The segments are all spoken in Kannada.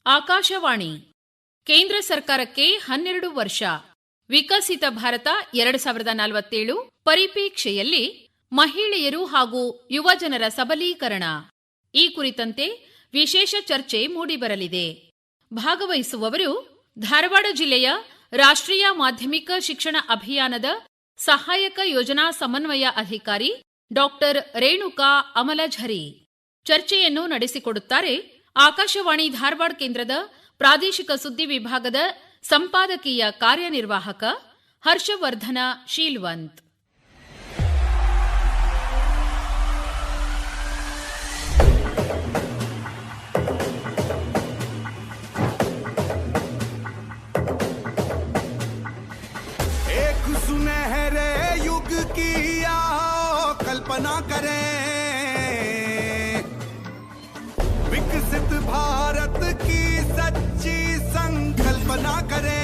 ಆಕಾಶವಾಣಿ ಕೇಂದ್ರ ಸರ್ಕಾರಕ್ಕೆ 12 ವರ್ಷ. ವಿಕಸಿತ ಭಾರತ 2047 ಪರಿಪೇಕ್ಷೆಯಲ್ಲಿ ಮಹಿಳೆಯರು ಹಾಗೂ ಯುವಜನರ ಸಬಲೀಕರಣ ಈ ಕುರಿತಂತೆ ವಿಶೇಷ ಚರ್ಚೆ ಮೂಡಿಬರಲಿದೆ. ಭಾಗವಹಿಸುವವರು ಧಾರವಾಡ ಜಿಲ್ಲೆಯ ರಾಷ್ಟ್ರೀಯ ಮಾಧ್ಯಮಿಕ ಶಿಕ್ಷಣ ಅಭಿಯಾನದ ಸಹಾಯಕ ಯೋಜನಾ ಸಮನ್ವಯ ಅಧಿಕಾರಿ ಡಾಕ್ಟರ್ ರೇಣುಕಾ ಅಮಲಝರಿ. ಚರ್ಚೆಯನ್ನು ನಡೆಸಿಕೊಡುತ್ತಾರೆ ಆಕಾಶವಾಣಿ ಧಾರವಾಡ ಕೇಂದ್ರದ ಪ್ರಾದೇಶಿಕ ಸುದ್ದಿ ವಿಭಾಗದ ಸಂಪಾದಕೀಯ ಕಾರ್ಯನಿರ್ವಾಹಕ ಹರ್ಷವರ್ಧನ ಶೀಲ್ವಂತ್. एक सुनहरे युग की कल्पना करें, विकसित भारत की सच्ची संकल्पना करें.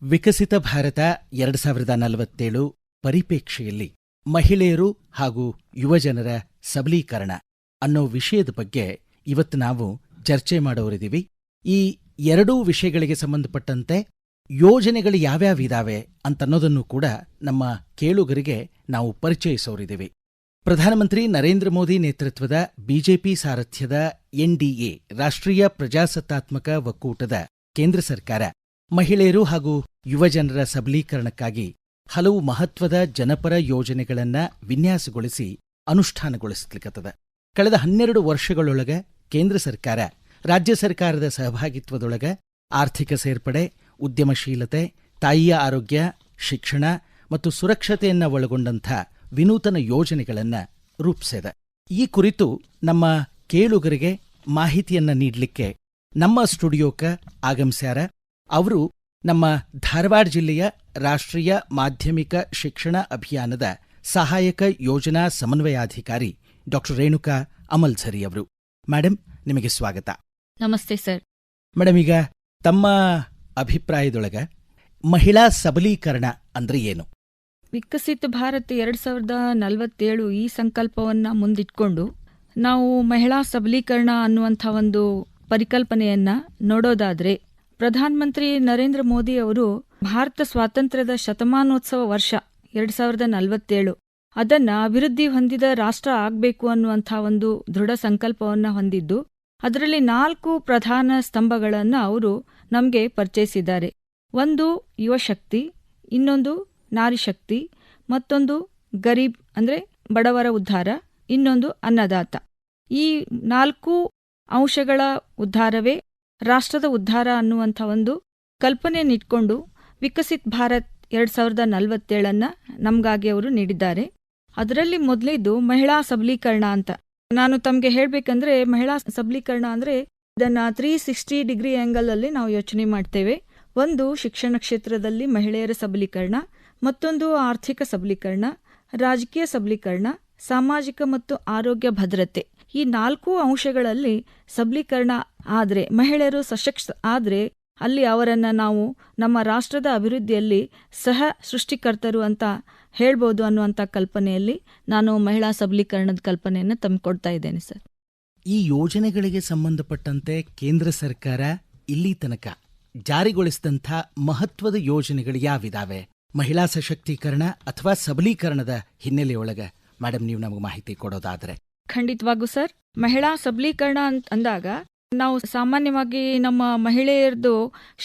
ವಿಕಸಿತ ಭಾರತ 2047 ಪರಿಪೇಕ್ಷೆಯಲ್ಲಿ ಮಹಿಳೆಯರು ಹಾಗೂ ಯುವಜನರ ಸಬಲೀಕರಣ ಅನ್ನೋ ವಿಷಯದ ಬಗ್ಗೆ ಇವತ್ತು ನಾವು ಚರ್ಚೆ ಮಾಡೋರಿದ್ದೀವಿ. ಈ ಎರಡೂ ವಿಷಯಗಳಿಗೆ ಸಂಬಂಧಪಟ್ಟಂತೆ ಯೋಜನೆಗಳು ಯಾವ್ಯಾವಿದಾವೆ ಅಂತನ್ನೋದನ್ನು ಕೂಡ ನಮ್ಮ ಕೇಳುಗರಿಗೆ ನಾವು ಪರಿಚಯಿಸೋರಿದ್ದೀವಿ. ಪ್ರಧಾನಮಂತ್ರಿ ನರೇಂದ್ರ ಮೋದಿ ನೇತೃತ್ವದ ಬಿಜೆಪಿ ಸಾರಥ್ಯದ ಎನ್ಡಿಎ ರಾಷ್ಟ್ರೀಯ ಪ್ರಜಾಸತ್ತಾತ್ಮಕ ಒಕ್ಕೂಟದ ಕೇಂದ್ರ ಸರ್ಕಾರ ಮಹಿಳೆಯರು ಹಾಗೂ ಯುವಜನರ ಸಬಲೀಕರಣಕ್ಕಾಗಿ ಹಲವು ಮಹತ್ವದ ಜನಪರ ಯೋಜನೆಗಳನ್ನ ವಿನ್ಯಾಸಗೊಳಿಸಿ ಅನುಷ್ಠಾನಗೊಳಿಸಲಿಕ್ಕತ್ತದ. ಕಳೆದ 12 ವರ್ಷಗಳೊಳಗ ಕೇಂದ್ರ ಸರ್ಕಾರ ರಾಜ್ಯ ಸರ್ಕಾರದ ಸಹಭಾಗಿತ್ವದೊಳಗ ಆರ್ಥಿಕ ಸೇರ್ಪಡೆ, ಉದ್ಯಮಶೀಲತೆ, ತಾಯಿಯ ಆರೋಗ್ಯ, ಶಿಕ್ಷಣ ಮತ್ತು ಸುರಕ್ಷತೆಯನ್ನ ಒಳಗೊಂಡಂಥ ವಿನೂತನ ಯೋಜನೆಗಳನ್ನ ರೂಪಿಸಿದೆ. ಈ ಕುರಿತು ನಮ್ಮ ಕೇಳುಗರಿಗೆ ಮಾಹಿತಿಯನ್ನ ನೀಡಲಿಕ್ಕೆ ನಮ್ಮ ಸ್ಟುಡಿಯೋಕ್ಕೆ ಆಗಮಿಸ್ಯಾರ. ಅವರು ನಮ್ಮ ಧಾರವಾಡ ಜಿಲ್ಲೆಯ ರಾಷ್ಟ್ರೀಯ ಮಾಧ್ಯಮಿಕ ಶಿಕ್ಷಣ ಅಭಿಯಾನದ ಸಹಾಯಕ ಯೋಜನಾ ಸಮನ್ವಯಾಧಿಕಾರಿ ಡಾಕ್ಟರ್ ರೇಣುಕಾ ಅಮಲಝರಿ ಅವರು. ಮೇಡಮ್, ನಿಮಗೆ ಸ್ವಾಗತ. ನಮಸ್ತೆ ಸರ್. ಮೇಡಮ್, ಈಗ ತಮ್ಮ ಅಭಿಪ್ರಾಯದೊಳಗ ಮಹಿಳಾ ಸಬಲೀಕರಣ ಅಂದ್ರೆ ಏನು? ವಿಕಸಿತ ಭಾರತ 2047 ಈ ಸಂಕಲ್ಪವನ್ನ ಮುಂದಿಟ್ಕೊಂಡು ನಾವು ಮಹಿಳಾ ಸಬಲೀಕರಣ ಅನ್ನುವಂಥ ಒಂದು ಪರಿಕಲ್ಪನೆಯನ್ನ ನೋಡೋದಾದ್ರೆ, ಪ್ರಧಾನಮಂತ್ರಿ ನರೇಂದ್ರ ಮೋದಿ ಅವರು ಭಾರತ ಸ್ವಾತಂತ್ರ್ಯದ ಶತಮಾನೋತ್ಸವ ವರ್ಷ 2047 ಅದನ್ನ ಅಭಿವೃದ್ಧಿ ಹೊಂದಿದ ರಾಷ್ಟ್ರ ಆಗಬೇಕು ಅನ್ನುವಂಥ ಒಂದು ದೃಢ ಸಂಕಲ್ಪವನ್ನ ಹೊಂದಿದ್ದು, ಅದರಲ್ಲಿ 4 ಪ್ರಧಾನ ಸ್ತಂಭಗಳನ್ನ ಅವರು ನಮಗೆ ಪರಿಚಯಿಸಿದ್ದಾರೆ. ಒಂದು ಯುವಶಕ್ತಿ, ಇನ್ನೊಂದು ನಾರಿಶಕ್ತಿ, ಮತ್ತೊಂದು ಗರೀಬ್ ಅಂದ್ರೆ ಬಡವರ ಉದ್ಧಾರ, ಇನ್ನೊಂದು ಅನ್ನದಾತ. ಈ 4 ಅಂಶಗಳ ಉದ್ಧಾರವೇ ರಾಷ್ಟ್ರದ ಉದ್ಧಾರ ಅನ್ನುವಂಥ ಒಂದು ಕಲ್ಪನೆಯನ್ನಿಟ್ಕೊಂಡು ವಿಕಸಿತ್ ಭಾರತ್ 2047 ನಮಗಾಗಿ ಅವರು ನೀಡಿದ್ದಾರೆ. ಅದರಲ್ಲಿ ಮೊದಲೇದು ಮಹಿಳಾ ಸಬಲೀಕರಣ ಅಂತ. ನಾನು ತಮಗೆ ಹೇಳಬೇಕಂದ್ರೆ, ಮಹಿಳಾ ಸಬಲೀಕರಣ ಅಂದ್ರೆ ಇದನ್ನ 360 ಡಿಗ್ರಿ ಆಂಗಲ್ ಅಲ್ಲಿ ನಾವು ಯೋಚನೆ ಮಾಡ್ತೇವೆ. ಒಂದು ಶಿಕ್ಷಣ ಕ್ಷೇತ್ರದಲ್ಲಿ ಮಹಿಳೆಯರ ಸಬಲೀಕರಣ, ಮತ್ತೊಂದು ಆರ್ಥಿಕ ಸಬಲೀಕರಣ, ರಾಜಕೀಯ ಸಬಲೀಕರಣ, ಸಾಮಾಜಿಕ ಮತ್ತು ಆರೋಗ್ಯ ಭದ್ರತೆ. ಈ 4 ಅಂಶಗಳಲ್ಲಿ ಸಬಲೀಕರಣ ಆದ್ರೆ, ಮಹಿಳೆಯರು ಸಶಕ್ತ ಆದ್ರೆ, ಅಲ್ಲಿ ಅವರನ್ನ ನಾವು ನಮ್ಮ ರಾಷ್ಟ್ರದ ಅಭಿವೃದ್ಧಿಯಲ್ಲಿ ಸಹ ಸೃಷ್ಟಿಕರ್ತರು ಅಂತ ಹೇಳ್ಬೋದು ಅನ್ನುವಂಥ ಕಲ್ಪನೆಯಲ್ಲಿ ನಾನು ಮಹಿಳಾ ಸಬಲೀಕರಣದ ಕಲ್ಪನೆಯನ್ನು ತಂದುಕೊಡ್ತಾ ಇದ್ದೇನೆ ಸರ್. ಈ ಯೋಜನೆಗಳಿಗೆ ಸಂಬಂಧಪಟ್ಟಂತೆ ಕೇಂದ್ರ ಸರ್ಕಾರ ಇಲ್ಲಿ ತನಕ ಜಾರಿಗೊಳಿಸಿದಂಥ ಮಹತ್ವದ ಯೋಜನೆಗಳು ಯಾವಿದಾವೆ? ಮಹಿಳಾ ಸಶಕ್ತೀಕರಣ ಅಥವಾ ಸಬಲೀಕರಣದ ಹಿನ್ನೆಲೆಯೊಳಗ ಮೇಡಮ್, ನೀವು ನಮಗೆ ಮಾಹಿತಿ ಕೊಡೋದಾದ್ರೆ. ಖಂಡಿತವಾಗೂ ಸರ್. ಮಹಿಳಾ ಸಬಲೀಕರಣ ಅಂದಾಗ ನಾವು ಸಾಮಾನ್ಯವಾಗಿ ನಮ್ಮ ಮಹಿಳೆಯರದು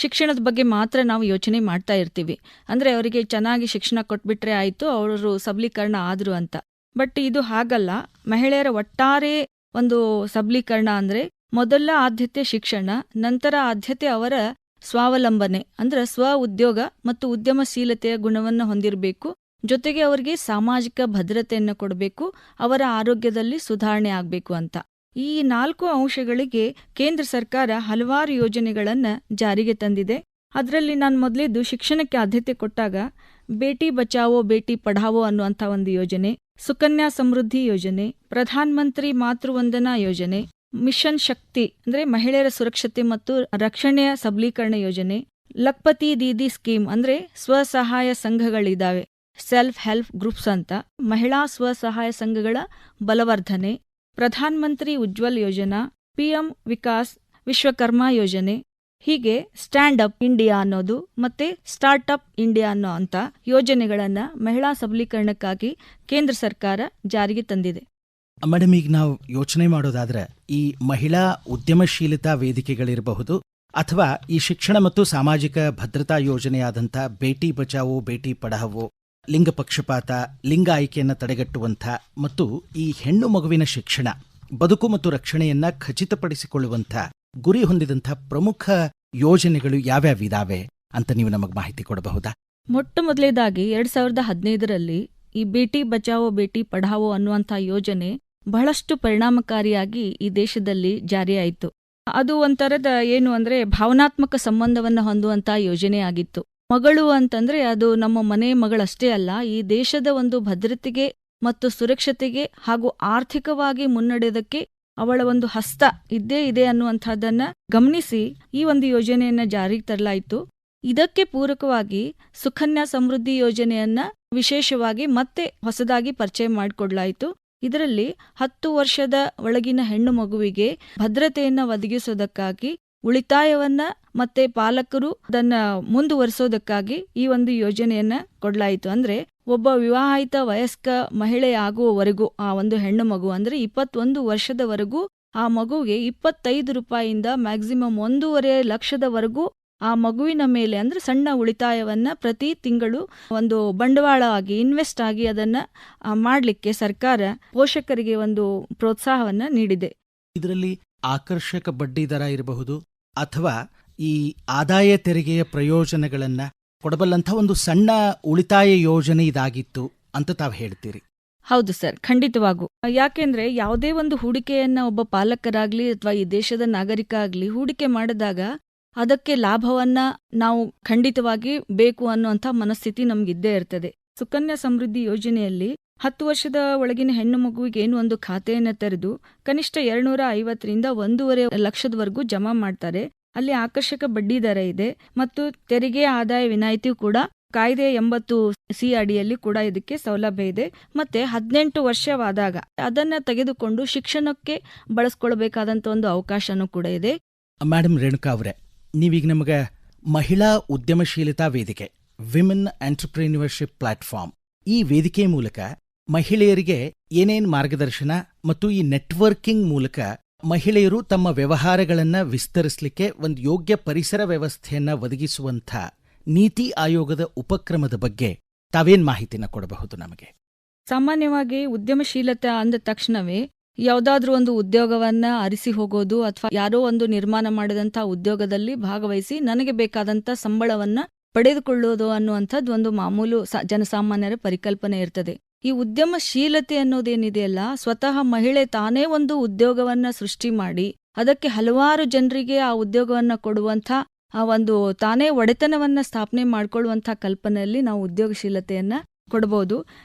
ಶಿಕ್ಷಣದ ಬಗ್ಗೆ ಮಾತ್ರ ನಾವು ಯೋಚನೆ ಮಾಡ್ತಾ ಇರ್ತೀವಿ. ಅಂದ್ರೆ ಅವರಿಗೆ ಚೆನ್ನಾಗಿ ಶಿಕ್ಷಣ ಕೊಟ್ಬಿಟ್ರೆ ಆಯ್ತು, ಅವರು ಸಬಲೀಕರಣ ಆದ್ರು ಅಂತ. ಬಟ್ ಇದು ಹಾಗಲ್ಲ. ಮಹಿಳೆಯರ ಒಟ್ಟಾರೆ ಒಂದು ಸಬಲೀಕರಣ ಅಂದ್ರೆ ಮೊದಲ ಆದ್ಯತೆ ಶಿಕ್ಷಣ, ನಂತರ ಆದ್ಯತೆ ಅವರ ಸ್ವಾವಲಂಬನೆ ಅಂದ್ರೆ ಸ್ವ ಉದ್ಯೋಗ ಮತ್ತು ಉದ್ಯಮಶೀಲತೆಯ ಗುಣವನ್ನು ಹೊಂದಿರಬೇಕು. ಜೊತೆಗೆ ಅವರಿಗೆ ಸಾಮಾಜಿಕ ಭದ್ರತೆಯನ್ನು ಕೊಡಬೇಕು, ಅವರ ಆರೋಗ್ಯದಲ್ಲಿ ಸುಧಾರಣೆ ಆಗಬೇಕು ಅಂತ. ಈ 4 ಅಂಶಗಳಿಗೆ ಕೇಂದ್ರ ಸರ್ಕಾರ ಹಲವಾರು ಯೋಜನೆಗಳನ್ನ ಜಾರಿಗೆ ತಂದಿದೆ. ಅದರಲ್ಲಿ ನಾನು ಮೊದಲೇದು ಶಿಕ್ಷಣಕ್ಕೆ ಆದ್ಯತೆ ಕೊಟ್ಟಾಗ ಬೇಟಿ ಬಚಾವೋ ಬೇಟಿ ಪಢಾವೋ ಅನ್ನುವಂಥ ಒಂದು ಯೋಜನೆ, ಸುಕನ್ಯಾ ಸಮೃದ್ಧಿ ಯೋಜನೆ, ಪ್ರಧಾನ ಮಂತ್ರಿ ಮಾತೃವಂದನಾ ಯೋಜನೆ, ಮಿಷನ್ ಶಕ್ತಿ ಅಂದ್ರೆ ಮಹಿಳೆಯರ ಸುರಕ್ಷತೆ ಮತ್ತು ರಕ್ಷಣೆಯ ಸಬಲೀಕರಣ ಯೋಜನೆ, ಲಖ್ಪತಿ ದೀದಿ ಸ್ಕೀಮ್ ಅಂದ್ರೆ ಸ್ವಸಹಾಯ ಸಂಘಗಳಿದಾವೆ, ಸೆಲ್ಫ್ ಹೆಲ್ಪ್ ಗ್ರೂಪ್ಸ್ ಅಂತ, ಮಹಿಳಾ ಸ್ವಸಹಾಯ ಸಂಘಗಳ ಬಲವರ್ಧನೆ, ಪ್ರಧಾನ ಮಂತ್ರಿ ಉಜ್ವಲ್ ಯೋಜನಾ, PM ವಿಕಾಸ್ ವಿಶ್ವಕರ್ಮ ಯೋಜನೆ, ಹೀಗೆ ಸ್ಟ್ಯಾಂಡ್ ಅಪ್ ಇಂಡಿಯಾ ಅನ್ನೋದು ಮತ್ತೆ ಸ್ಟಾರ್ಟ್ ಅಪ್ ಇಂಡಿಯಾ ಅನ್ನೋ ಅಂತ ಯೋಜನೆಗಳನ್ನ ಮಹಿಳಾ ಸಬಲೀಕರಣಕ್ಕಾಗಿ ಕೇಂದ್ರ ಸರ್ಕಾರ ಜಾರಿಗೆ ತಂದಿದೆ. ಮೇಡಮ್, ಈಗ ನಾವು ಯೋಚನೆ ಮಾಡೋದಾದ್ರೆ ಈ ಮಹಿಳಾ ಉದ್ಯಮಶೀಲತಾ ವೇದಿಕೆಗಳಿರಬಹುದು ಅಥವಾ ಈ ಶಿಕ್ಷಣ ಮತ್ತು ಸಾಮಾಜಿಕ ಭದ್ರತಾ ಯೋಜನೆಯಾದಂಥ ಬೇಟಿ ಬಚಾವೋ ಬೇಟಿ ಪಢಾವೋ, ಲಿಂಗ ಪಕ್ಷಪಾತ, ಲಿಂಗ ಆಯ್ಕೆಯನ್ನು ತಡೆಗಟ್ಟುವಂಥ ಮತ್ತು ಈ ಹೆಣ್ಣು ಮಗುವಿನ ಶಿಕ್ಷಣ, ಬದುಕು ಮತ್ತು ರಕ್ಷಣೆಯನ್ನ ಖಚಿತಪಡಿಸಿಕೊಳ್ಳುವಂಥ ಗುರಿ ಹೊಂದಿದಂಥ ಪ್ರಮುಖ ಯೋಜನೆಗಳು ಯಾವ್ಯಾವಿದಾವೆ ಅಂತ ನೀವು ನಮಗೆ ಮಾಹಿತಿ ಕೊಡಬಹುದಾ? ಮೊಟ್ಟ ಮೊದಲೇದಾಗಿ 2015ರಲ್ಲಿ ಈ ಬೇಟಿ ಬಚಾವೋ ಬೇಟಿ ಪಢಾವೋ ಅನ್ನುವಂಥ ಯೋಜನೆ ಬಹಳಷ್ಟು ಪರಿಣಾಮಕಾರಿಯಾಗಿ ಈ ದೇಶದಲ್ಲಿ ಜಾರಿಯಾಯಿತು. ಅದು ಒಂಥರದ ಏನು ಅಂದ್ರೆ ಭಾವನಾತ್ಮಕ ಸಂಬಂಧವನ್ನ ಹೊಂದುವಂತ ಯೋಜನೆ ಆಗಿತ್ತು. ಮಗಳು ಅಂತಂದ್ರೆ ಅದು ನಮ್ಮ ಮನೆ ಮಗಳಷ್ಟೇ ಅಲ್ಲ, ಈ ದೇಶದ ಒಂದು ಭದ್ರತೆಗೆ ಮತ್ತು ಸುರಕ್ಷತೆಗೆ ಹಾಗೂ ಆರ್ಥಿಕವಾಗಿ ಮುನ್ನಡೆಯೋದಕ್ಕೆ ಅವಳ ಒಂದು ಹಸ್ತ ಇದ್ದೇ ಇದೆ ಅನ್ನುವಂಥದ್ದನ್ನ ಗಮನಿಸಿ ಈ ಒಂದು ಯೋಜನೆಯನ್ನ ಜಾರಿಗೆ ತರಲಾಯಿತು. ಇದಕ್ಕೆ ಪೂರಕವಾಗಿ ಸುಕನ್ಯಾ ಸಮೃದ್ಧಿ ಯೋಜನೆಯನ್ನ ವಿಶೇಷವಾಗಿ ಮತ್ತೆ ಹೊಸದಾಗಿ ಪರಿಚಯ ಮಾಡಿಕೊಡ್ಲಾಯಿತು. ಇದರಲ್ಲಿ 10 ವರ್ಷದ ಒಳಗಿನ ಹೆಣ್ಣು ಮಗುವಿಗೆ ಭದ್ರತೆಯನ್ನ ಒದಗಿಸೋದಕ್ಕಾಗಿ ಉಳಿತಾಯವನ್ನ ಮತ್ತೆ ಪಾಲಕರು ಅದನ್ನ ಮುಂದುವರಿಸೋದಕ್ಕಾಗಿ ಈ ಒಂದು ಯೋಜನೆಯನ್ನ ಕೊಡ್ಲಾಯಿತು. ಅಂದ್ರೆ ಒಬ್ಬ ವಿವಾಹಿತ ವಯಸ್ಕ ಮಹಿಳೆ ಆಗುವವರೆಗೂ ಆ ಒಂದು ಹೆಣ್ಣು ಮಗು ಅಂದ್ರೆ 21 ವರ್ಷದವರೆಗೂ ಆ ಮಗುವಿಗೆ 25 ರೂಪಾಯಿಯಿಂದ ಮ್ಯಾಕ್ಸಿಮಮ್ 1.5 ಲಕ್ಷದವರೆಗೂ ಆ ಮಗುವಿನ ಮೇಲೆ ಅಂದ್ರೆ ಸಣ್ಣ ಉಳಿತಾಯವನ್ನ ಪ್ರತಿ ತಿಂಗಳು ಒಂದು ಬಂಡವಾಳ ಆಗಿ ಇನ್ವೆಸ್ಟ್ ಆಗಿ ಅದನ್ನ ಮಾಡಲಿಕ್ಕೆ ಸರ್ಕಾರ ಪೋಷಕರಿಗೆ ಒಂದು ಪ್ರೋತ್ಸಾಹವನ್ನ ನೀಡಿದೆ. ಇದರಲ್ಲಿ ಆಕರ್ಷಕ ಬಡ್ಡಿ ದರ ಇರಬಹುದು ಅಥವಾ ಈ ಆದಾಯ ತೆರಿಗೆಯ ಪ್ರಯೋಜನಗಳನ್ನ ಕೊಡಬಲ್ಲಂಥ ಒಂದು ಸಣ್ಣ ಉಳಿತಾಯ ಯೋಜನೆ ಇದಾಗಿತ್ತು ಅಂತ ತಾವು ಹೇಳ್ತೀರಿ. ಹೌದು ಸರ್, ಖಂಡಿತವಾಗೂ. ಯಾಕೆಂದ್ರೆ ಯಾವುದೇ ಒಂದು ಹೂಡಿಕೆಯನ್ನ ಒಬ್ಬ ಪಾಲಕರಾಗ್ಲಿ ಅಥವಾ ಈ ದೇಶದ ನಾಗರಿಕ ಆಗ್ಲಿ ಹೂಡಿಕೆ ಮಾಡಿದಾಗ ಅದಕ್ಕೆ ಲಾಭವನ್ನ ನಾವು ಖಂಡಿತವಾಗಿ ಬೇಕು ಅನ್ನುವಂಥ ಮನಸ್ಥಿತಿ ನಮ್ಗಿದ್ದೇ ಇರ್ತದೆ. ಸುಕನ್ಯಾ ಸಮೃದ್ಧಿ ಯೋಜನೆಯಲ್ಲಿ 10 ವರ್ಷದ ಒಳಗಿನ ಹೆಣ್ಣು ಮಗುವಿಗೆ ಏನು ಒಂದು ಖಾತೆಯನ್ನ ತೆರೆದು ಕನಿಷ್ಠ 250ರಿಂದ 1.5 ಲಕ್ಷದವರೆಗೂ ಜಮಾ ಮಾಡ್ತಾರೆ. ಅಲ್ಲಿ ಆಕರ್ಷಕ ಬಡ್ಡಿ ದರ ಇದೆ ಮತ್ತು ತೆರಿಗೆ ಆದಾಯ ವಿನಾಯಿತಿಯೂ ಕೂಡ ಕಾಯ್ದೆ 80C ಅಡಿಯಲ್ಲಿ ಕೂಡ ಇದಕ್ಕೆ ಸೌಲಭ್ಯ ಇದೆ. ಮತ್ತೆ 18 ವರ್ಷವಾದಾಗ ಅದನ್ನ ತೆಗೆದುಕೊಂಡು ಶಿಕ್ಷಣಕ್ಕೆ ಬಳಸ್ಕೊಳ್ಬೇಕಾದಂತ ಒಂದು ಅವಕಾಶನೂ ಕೂಡ ಇದೆ. ಮೇಡಮ್ ರೇಣುಕಾ ಅವರೇ, ನೀವೀಗ ನಮಗೆ ಮಹಿಳಾ ಉದ್ಯಮಶೀಲತಾ ವೇದಿಕೆ, ವಿಮೆನ್ ಎಂಟರ್ಪ್ರಿನ್ಯೂರ್ಶಿಪ್ ಪ್ಲಾಟ್ಫಾರ್ಮ್, ಈ ವೇದಿಕೆ ಮೂಲಕ ಮಹಿಳೆಯರಿಗೆ ಏನೇನ್ ಮಾರ್ಗದರ್ಶನ ಮತ್ತು ಈ ನೆಟ್ವರ್ಕಿಂಗ್ ಮೂಲಕ ಮಹಿಳೆಯರು ತಮ್ಮ ವ್ಯವಹಾರಗಳನ್ನ ವಿಸ್ತರಿಸಲಿಕ್ಕೆ ಒಂದು ಯೋಗ್ಯ ಪರಿಸರ ವ್ಯವಸ್ಥೆಯನ್ನ ಒದಗಿಸುವಂಥ ನೀತಿ ಆಯೋಗದ ಉಪಕ್ರಮದ ಬಗ್ಗೆ ತಾವೇನ್ ಮಾಹಿತಿನ ಕೊಡಬಹುದು ನಮಗೆ? ಸಾಮಾನ್ಯವಾಗಿ ಉದ್ಯಮಶೀಲತೆ ಅಂದ ತಕ್ಷಣವೇ ಯಾವುದಾದ್ರೂ ಒಂದು ಉದ್ಯೋಗವನ್ನ ಅರಿಸಿ ಹೋಗೋದು ಅಥವಾ ಯಾರೋ ಒಂದು ನಿರ್ಮಾಣ ಮಾಡಿದಂಥ ಉದ್ಯೋಗದಲ್ಲಿ ಭಾಗವಹಿಸಿ ನನಗೆ ಬೇಕಾದಂಥ ಸಂಬಳವನ್ನ ಪಡೆದುಕೊಳ್ಳೋದು ಅನ್ನುವಂಥದ್ದು ಒಂದು ಮಾಮೂಲು ಜನಸಾಮಾನ್ಯರ ಪರಿಕಲ್ಪನೆ ಇರ್ತದೆ. ಈ ಉದ್ಯಮಶೀಲತೆ ಅನ್ನೋದೇನಿದೆಯಲ್ಲ, ಸ್ವತಃ ಮಹಿಳೆ ತಾನೇ ಒಂದು ಉದ್ಯೋಗವನ್ನ ಸೃಷ್ಟಿ ಮಾಡಿ ಅದಕ್ಕೆ ಹಲವಾರು ಜನರಿಗೆ ಆ ಉದ್ಯೋಗವನ್ನ ಕೊಡುವಂಥ ಆ ಒಂದು ತಾನೇ ಒಡೆತನವನ್ನ ಸ್ಥಾಪನೆ ಮಾಡ್ಕೊಳ್ಳುವಂಥ ಕಲ್ಪನೆಯಲ್ಲಿ ನಾವು ಉದ್ಯೋಗಶೀಲತೆಯನ್ನ ಕೊಡಬಹುದು.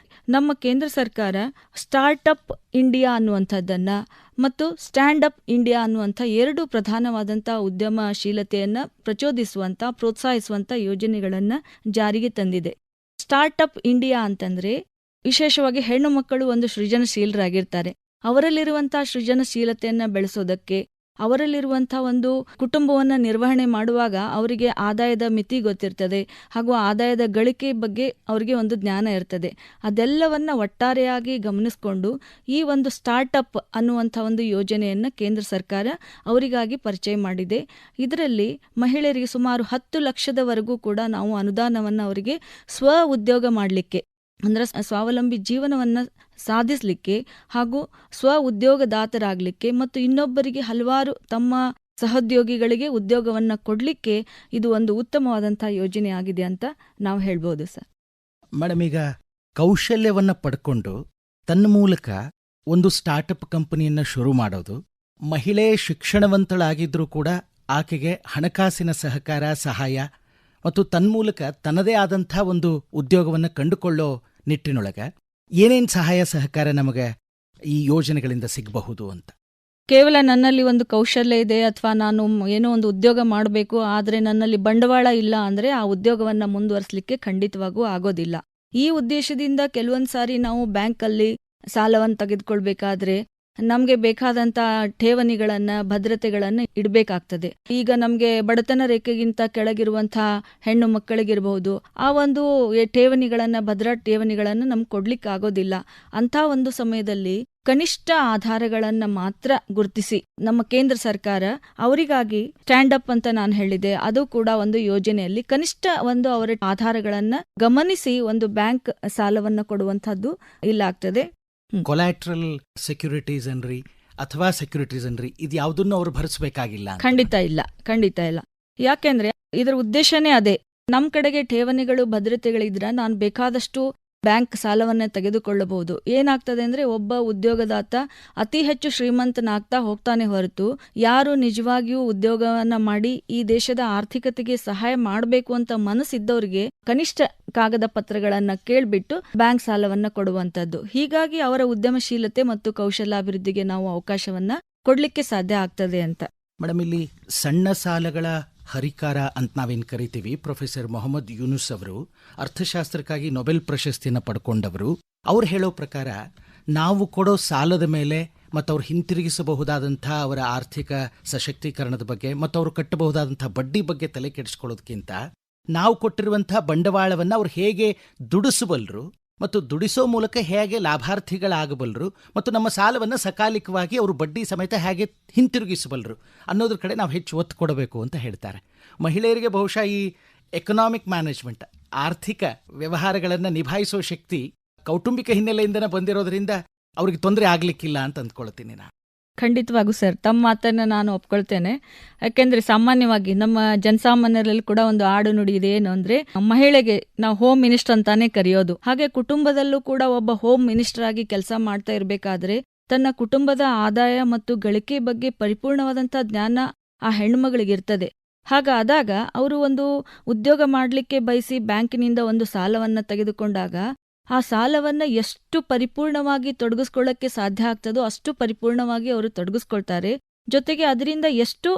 ನಮ್ಮ ಕೇಂದ್ರ ಸರ್ಕಾರ ಸ್ಟಾರ್ಟ್ ಅಪ್ ಇಂಡಿಯಾ ಅನ್ನುವಂಥದ್ದನ್ನ ಮತ್ತು ಸ್ಟ್ಯಾಂಡ್ ಅಪ್ ಇಂಡಿಯಾ ಅನ್ನುವಂಥ 2 ಪ್ರಧಾನವಾದಂಥ ಉದ್ಯಮಶೀಲತೆಯನ್ನ ಪ್ರಚೋದಿಸುವಂಥ ಪ್ರೋತ್ಸಾಹಿಸುವಂಥ ಯೋಜನೆಗಳನ್ನ ಜಾರಿಗೆ ತಂದಿದೆ. ಸ್ಟಾರ್ಟ್ ಅಪ್ ಇಂಡಿಯಾ ಅಂತಂದ್ರೆ ವಿಶೇಷವಾಗಿ ಹೆಣ್ಣು ಮಕ್ಕಳು ಒಂದು ಸೃಜನಶೀಲರಾಗಿರ್ತಾರೆ. ಅವರಲ್ಲಿರುವಂಥ ಸೃಜನಶೀಲತೆಯನ್ನ ಬೆಳೆಸೋದಕ್ಕೆ, ಅವರಲ್ಲಿರುವಂಥ ಒಂದು ಕುಟುಂಬವನ್ನ ನಿರ್ವಹಣೆ ಮಾಡುವಾಗ ಅವರಿಗೆ ಆದಾಯದ ಮಿತಿ ಗೊತ್ತಿರ್ತದೆ ಹಾಗೂ ಆದಾಯದ ಗಳಿಕೆ ಬಗ್ಗೆ ಅವರಿಗೆ ಒಂದು ಜ್ಞಾನ ಇರ್ತದೆ. ಅದೆಲ್ಲವನ್ನ ಒಟ್ಟಾರೆಯಾಗಿ ಗಮನಿಸಿಕೊಂಡು ಈ ಒಂದು ಸ್ಟಾರ್ಟ್ ಅಪ್ ಅನ್ನುವಂಥ ಒಂದು ಯೋಜನೆಯನ್ನ ಕೇಂದ್ರ ಸರ್ಕಾರ ಅವರಿಗಾಗಿ ಪರಿಚಯ ಮಾಡಿದೆ. ಇದರಲ್ಲಿ ಮಹಿಳೆಯರಿಗೆ ಸುಮಾರು 10 ಲಕ್ಷದವರೆಗೂ ಕೂಡ ನಾವು ಅನುದಾನವನ್ನು ಅವರಿಗೆ ಸ್ವ ಉದ್ಯೋಗ ಮಾಡಲಿಕ್ಕೆ ಅಂದ್ರೆ ಸ್ವಾವಲಂಬಿ ಜೀವನವನ್ನ ಸಾಧಿಸಲಿಕ್ಕೆ ಹಾಗೂ ಸ್ವ ಉದ್ಯೋಗದಾತರಾಗಲಿಕ್ಕೆ ಮತ್ತು ಇನ್ನೊಬ್ಬರಿಗೆ ಹಲವಾರು ತಮ್ಮ ಸಹೋದ್ಯೋಗಿಗಳಿಗೆ ಉದ್ಯೋಗವನ್ನ ಕೊಡಲಿಕ್ಕೆ ಇದು ಒಂದು ಉತ್ತಮವಾದಂಥ ಯೋಜನೆ ಆಗಿದೆ ಅಂತ ನಾವು ಹೇಳ್ಬೋದು ಸರ್. ಮೇಡಮ್, ಈಗ ಕೌಶಲ್ಯವನ್ನ ಪಡ್ಕೊಂಡು ತನ್ನ ಮೂಲಕ ಒಂದು ಸ್ಟಾರ್ಟಪ್ ಕಂಪನಿಯನ್ನ ಶುರು ಮಾಡೋದು, ಮಹಿಳೆ ಶಿಕ್ಷಣವಂತಳಾಗಿದ್ರೂ ಕೂಡ ಆಕೆಗೆ ಹಣಕಾಸಿನ ಸಹಕಾರ, ಸಹಾಯ ಮತ್ತು ತನ್ಮೂಲಕ ತನ್ನದೇ ಆದಂಥ ಒಂದು ಉದ್ಯೋಗವನ್ನು ಕಂಡುಕೊಳ್ಳೋ ನಿಟ್ಟಿನೊಳಗೆ ಏನೇನು ಸಹಾಯ ಸಹಕಾರ ನಮಗೆ ಈ ಯೋಜನೆಗಳಿಂದ ಸಿಗಬಹುದು ಅಂತ? ಕೇವಲ ನನ್ನಲ್ಲಿ ಒಂದು ಕೌಶಲ್ಯ ಇದೆ ಅಥವಾ ನಾನು ಏನೋ ಒಂದು ಉದ್ಯೋಗ ಮಾಡಬೇಕು ಆದರೆ ನನ್ನಲ್ಲಿ ಬಂಡವಾಳ ಇಲ್ಲ ಅಂದರೆ ಆ ಉದ್ಯೋಗವನ್ನು ಮುಂದುವರಿಸಲಿಕ್ಕೆ ಖಂಡಿತವಾಗೂ ಆಗೋದಿಲ್ಲ. ಈ ಉದ್ದೇಶದಿಂದ ಕೆಲವೊಂದು ಸಾರಿ ನಾವು ಬ್ಯಾಂಕಲ್ಲಿ ಸಾಲವನ್ನು ತೆಗೆದುಕೊಳ್ಬೇಕಾದ್ರೆ ನಮಗೆ ಬೇಕಾದಂತ ಠೇವಣಿಗಳನ್ನ ಭದ್ರತೆಗಳನ್ನ ಇಡಬೇಕಾಗ್ತದೆ. ಈಗ ನಮಗೆ ಬಡತನ ರೇಖೆಗಿಂತ ಕೆಳಗಿರುವಂತಹ ಹೆಣ್ಣು ಮಕ್ಕಳಿಗಿರಬಹುದು, ಆ ಒಂದು ಠೇವಣಿಗಳನ್ನ ಭದ್ರಾ ಠೇವಣಿಗಳನ್ನ ನಮ್ಗೆ ಕೊಡ್ಲಿಕ್ಕೆ ಆಗೋದಿಲ್ಲ. ಅಂತ ಒಂದು ಸಮಯದಲ್ಲಿ ಕನಿಷ್ಠ ಆಧಾರಗಳನ್ನ ಮಾತ್ರ ಗುರುತಿಸಿ ನಮ್ಮ ಕೇಂದ್ರ ಸರ್ಕಾರ ಅವರಿಗಾಗಿ ಸ್ಟ್ಯಾಂಡ್ ಅಪ್ ಅಂತ ನಾನು ಹೇಳಿದೆ, ಅದು ಕೂಡ ಒಂದು ಯೋಜನೆಯಲ್ಲಿ ಕನಿಷ್ಠ ಒಂದು ಅವರ ಆಧಾರಗಳನ್ನ ಗಮನಿಸಿ ಒಂದು ಬ್ಯಾಂಕ್ ಸಾಲವನ್ನ ಕೊಡುವಂತಹದ್ದು ಇಲ್ಲಾಗ್ತದೆ. ಕೊಲ್ಯಾಟ್ರಲ್ ಸೆಕ್ಯೂರಿಟೀಸ್ ಅನ್ರಿ ಅಥವಾ ಸೆಕ್ಯೂರಿಟೀಸ್ ಅನ್ರಿ, ಇದು ಯಾವುದನ್ನು ಅವರು ಭರಿಸಬೇಕಾಗಿಲ್ಲ. ಖಂಡಿತ ಇಲ್ಲ. ಯಾಕೆಂದ್ರೆ ಇದರ ಉದ್ದೇಶನೇ ಅದೇ. ನಮ್ ಕಡೆಗೆ ಠೇವಣಿಗಳು ಭದ್ರತೆಗಳಿದ್ರ ನಾನು ಬೇಕಾದಷ್ಟು ಬ್ಯಾಂಕ್ ಸಾಲವನ್ನ ತೆಗೆದುಕೊಳ್ಳಬಹುದು. ಏನಾಗ್ತದೆ ಅಂದ್ರೆ ಒಬ್ಬ ಉದ್ಯೋಗದಾತ ಅತಿ ಹೆಚ್ಚು ಶ್ರೀಮಂತನಾಗ್ತಾ ಹೋಗ್ತಾನೆ ಹೊರತು ಯಾರು ನಿಜವಾಗಿಯೂ ಉದ್ಯೋಗವನ್ನ ಮಾಡಿ ಈ ದೇಶದ ಆರ್ಥಿಕತೆಗೆ ಸಹಾಯ ಮಾಡಬೇಕು ಅಂತ ಮನಸ್ಸಿದ್ದವರಿಗೆ ಕನಿಷ್ಠ ಕಾಗದ ಪತ್ರಗಳನ್ನ ಕೇಳ್ಬಿಟ್ಟು ಬ್ಯಾಂಕ್ ಸಾಲವನ್ನ ಕೊಡುವಂತದ್ದು. ಹೀಗಾಗಿ ಅವರ ಉದ್ಯಮಶೀಲತೆ ಮತ್ತು ಕೌಶಲ್ಯಾಭಿವೃದ್ಧಿಗೆ ನಾವು ಅವಕಾಶವನ್ನ ಕೊಡ್ಲಿಕ್ಕೆ ಸಾಧ್ಯ ಆಗ್ತದೆ ಅಂತ. ಮೇಡಮ್, ಇಲ್ಲಿ ಸಣ್ಣ ಸಾಲಗಳ ಹರಿಕಾರ ಅಂತ ನಾವೇನು ಕರಿತೀವಿ, ಪ್ರೊಫೆಸರ್ ಮೊಹಮ್ಮದ್ ಯೂನುಸ್ ಅವರು ಅರ್ಥಶಾಸ್ತ್ರಕ್ಕಾಗಿ ನೊಬೆಲ್ ಪ್ರಶಸ್ತಿಯನ್ನು ಪಡ್ಕೊಂಡವರು. ಅವ್ರು ಹೇಳೋ ಪ್ರಕಾರ ನಾವು ಕೊಡೋ ಸಾಲದ ಮೇಲೆ ಮತ್ತು ಅವ್ರು ಹಿಂತಿರುಗಿಸಬಹುದಾದಂಥ ಅವರ ಆರ್ಥಿಕ ಸಶಕ್ತೀಕರಣದ ಬಗ್ಗೆ ಮತ್ತು ಅವರು ಕಟ್ಟಬಹುದಾದಂಥ ಬಡ್ಡಿ ಬಗ್ಗೆ ತಲೆ ಕೆಡಿಸ್ಕೊಳ್ಳೋದಕ್ಕಿಂತ ನಾವು ಕೊಟ್ಟಿರುವಂಥ ಬಂಡವಾಳವನ್ನು ಅವ್ರು ಹೇಗೆ ದುಡಿಸಬಲ್ಲರು ಮತ್ತು ದುಡಿಸೋ ಮೂಲಕ ಹೇಗೆ ಲಾಭಾರ್ಥಿಗಳಾಗಬಲ್ಲರು ಮತ್ತು ನಮ್ಮ ಸಾಲವನ್ನು ಸಕಾಲಿಕವಾಗಿ ಅವರು ಬಡ್ಡಿ ಸಮೇತ ಹೇಗೆ ಹಿಂತಿರುಗಿಸಬಲ್ಲರು ಅನ್ನೋದ್ರ ಕಡೆ ನಾವು ಹೆಚ್ಚು ಒತ್ತು ಕೊಡಬೇಕು ಅಂತ ಹೇಳ್ತಾರೆ. ಮಹಿಳೆಯರಿಗೆ ಬಹುಶಃ ಈ ಎಕನಾಮಿಕ್ ಮ್ಯಾನೇಜ್ಮೆಂಟ್, ಆರ್ಥಿಕ ವ್ಯವಹಾರಗಳನ್ನು ನಿಭಾಯಿಸೋ ಶಕ್ತಿ ಕೌಟುಂಬಿಕ ಹಿನ್ನೆಲೆಯಿಂದನೇ ಬಂದಿರೋದ್ರಿಂದ ಅವ್ರಿಗೆ ತೊಂದರೆ ಆಗಲಿಕ್ಕಿಲ್ಲ ಅಂತ ಅಂದ್ಕೊಳ್ತೀನಿ ನಾನು. ಖಂಡಿತವಾಗೂ ಸರ್, ತಮ್ಮ ಮಾತನ್ನ ನಾನು ಒಪ್ಕೊಳ್ತೇನೆ. ಯಾಕೆಂದ್ರೆ ಸಾಮಾನ್ಯವಾಗಿ ನಮ್ಮ ಜನಸಾಮಾನ್ಯರಲ್ಲಿ ಕೂಡ ಒಂದು ಆಡು ನುಡಿ ಇದೆ, ಏನು ಅಂದ್ರೆ ಮಹಿಳೆಗೆ ನಾವು ಹೋಮ್ ಮಿನಿಸ್ಟರ್ ಅಂತಾನೆ ಕರೆಯೋದು. ಹಾಗೆ ಕುಟುಂಬದಲ್ಲೂ ಕೂಡ ಒಬ್ಬ ಹೋಮ್ ಮಿನಿಸ್ಟರ್ ಆಗಿ ಕೆಲಸ ಮಾಡ್ತಾ ಇರಬೇಕಾದ್ರೆ ತನ್ನ ಕುಟುಂಬದ ಆದಾಯ ಮತ್ತು ಗಳಿಕೆ ಬಗ್ಗೆ ಪರಿಪೂರ್ಣವಾದಂತ ಜ್ಞಾನ ಆ ಹೆಣ್ಮಗಳಿಗಿರ್ತದೆ. ಹಾಗಾದಾಗ ಅವರು ಒಂದು ಉದ್ಯೋಗ ಮಾಡಲಿಕ್ಕೆ ಬಯಸಿ ಬ್ಯಾಂಕಿನಿಂದ ಒಂದು ಸಾಲವನ್ನ ತೆಗೆದುಕೊಂಡಾಗ ಆ ಸಾಲವನ್ನ ಎಷ್ಟು ಪರಿಪೂರ್ಣವಾಗಿ ತೊಡಗಿಸ್ಕೊಳ್ಳಕ್ಕೆ ಸಾಧ್ಯ ಆಗ್ತದೋ ಅಷ್ಟು ಪರಿಪೂರ್ಣವಾಗಿ ಅವರು ತೊಡಗಿಸ್ಕೊಳ್ತಾರೆ. ಜೊತೆಗೆ ಅದರಿಂದ ಎಷ್ಟು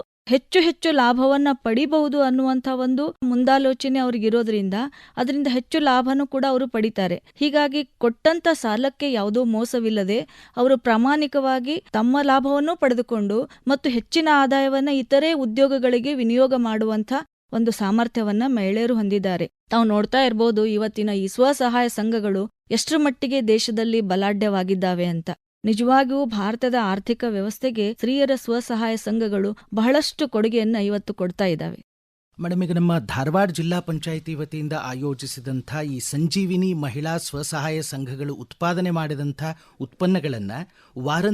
ಹೆಚ್ಚು ಲಾಭವನ್ನ ಪಡಿಬಹುದು ಅನ್ನುವಂಥ ಒಂದು ಮುಂದಾಲೋಚನೆ ಅವ್ರಿಗಿರೋದ್ರಿಂದ ಅದರಿಂದ ಹೆಚ್ಚು ಲಾಭನೂ ಕೂಡ ಅವರು ಪಡಿತಾರೆ. ಹೀಗಾಗಿ ಕೊಟ್ಟಂತ ಸಾಲಕ್ಕೆ ಯಾವುದೋ ಮೋಸವಿಲ್ಲದೆ ಅವರು ಪ್ರಾಮಾಣಿಕವಾಗಿ ತಮ್ಮ ಲಾಭವನ್ನು ಪಡೆದುಕೊಂಡು ಮತ್ತು ಹೆಚ್ಚಿನ ಆದಾಯವನ್ನ ಇತರೆ ಉದ್ಯೋಗಗಳಿಗೆ ವಿನಿಯೋಗ ಮಾಡುವಂಥ ಒಂದು ಸಾಮರ್ಥ್ಯವನ್ನ ಮಹಿಳೆಯರು ಹೊಂದಿದ್ದಾರೆ. ತಾವು ನೋಡ್ತಾ ಇರಬಹುದು ಇವತ್ತಿನ ಈ ಸ್ವಸಹಾಯ ಸಂಘಗಳು ಎಷ್ಟರ ಮಟ್ಟಿಗೆ ದೇಶದಲ್ಲಿ ಬಲಾಢ್ಯವಾಗಿದ್ದಾವೆ ಅಂತ. ನಿಜವಾಗಿಯೂ ಭಾರತದ ಆರ್ಥಿಕ ವ್ಯವಸ್ಥೆಗೆ ಸ್ತ್ರೀಯರ ಸ್ವಸಹಾಯ ಸಂಘಗಳು ಬಹಳಷ್ಟು ಕೊಡುಗೆಯನ್ನ ಇವತ್ತು ಕೊಡ್ತಾ ಇದ್ದಾವೆ. ಮೇಡಮ್, ಈಗ ನಮ್ಮ ಧಾರವಾಡ ಜಿಲ್ಲಾ ಪಂಚಾಯಿತಿ ವತಿಯಿಂದ ಆಯೋಜಿಸಿದಂಥ ಈ ಸಂಜೀವಿನಿ ಮಹಿಳಾ ಸ್ವಸಹಾಯ ಸಂಘಗಳು ಉತ್ಪಾದನೆ ಮಾಡಿದಂಥ ಉತ್ಪನ್ನಗಳನ್ನು ವಾರ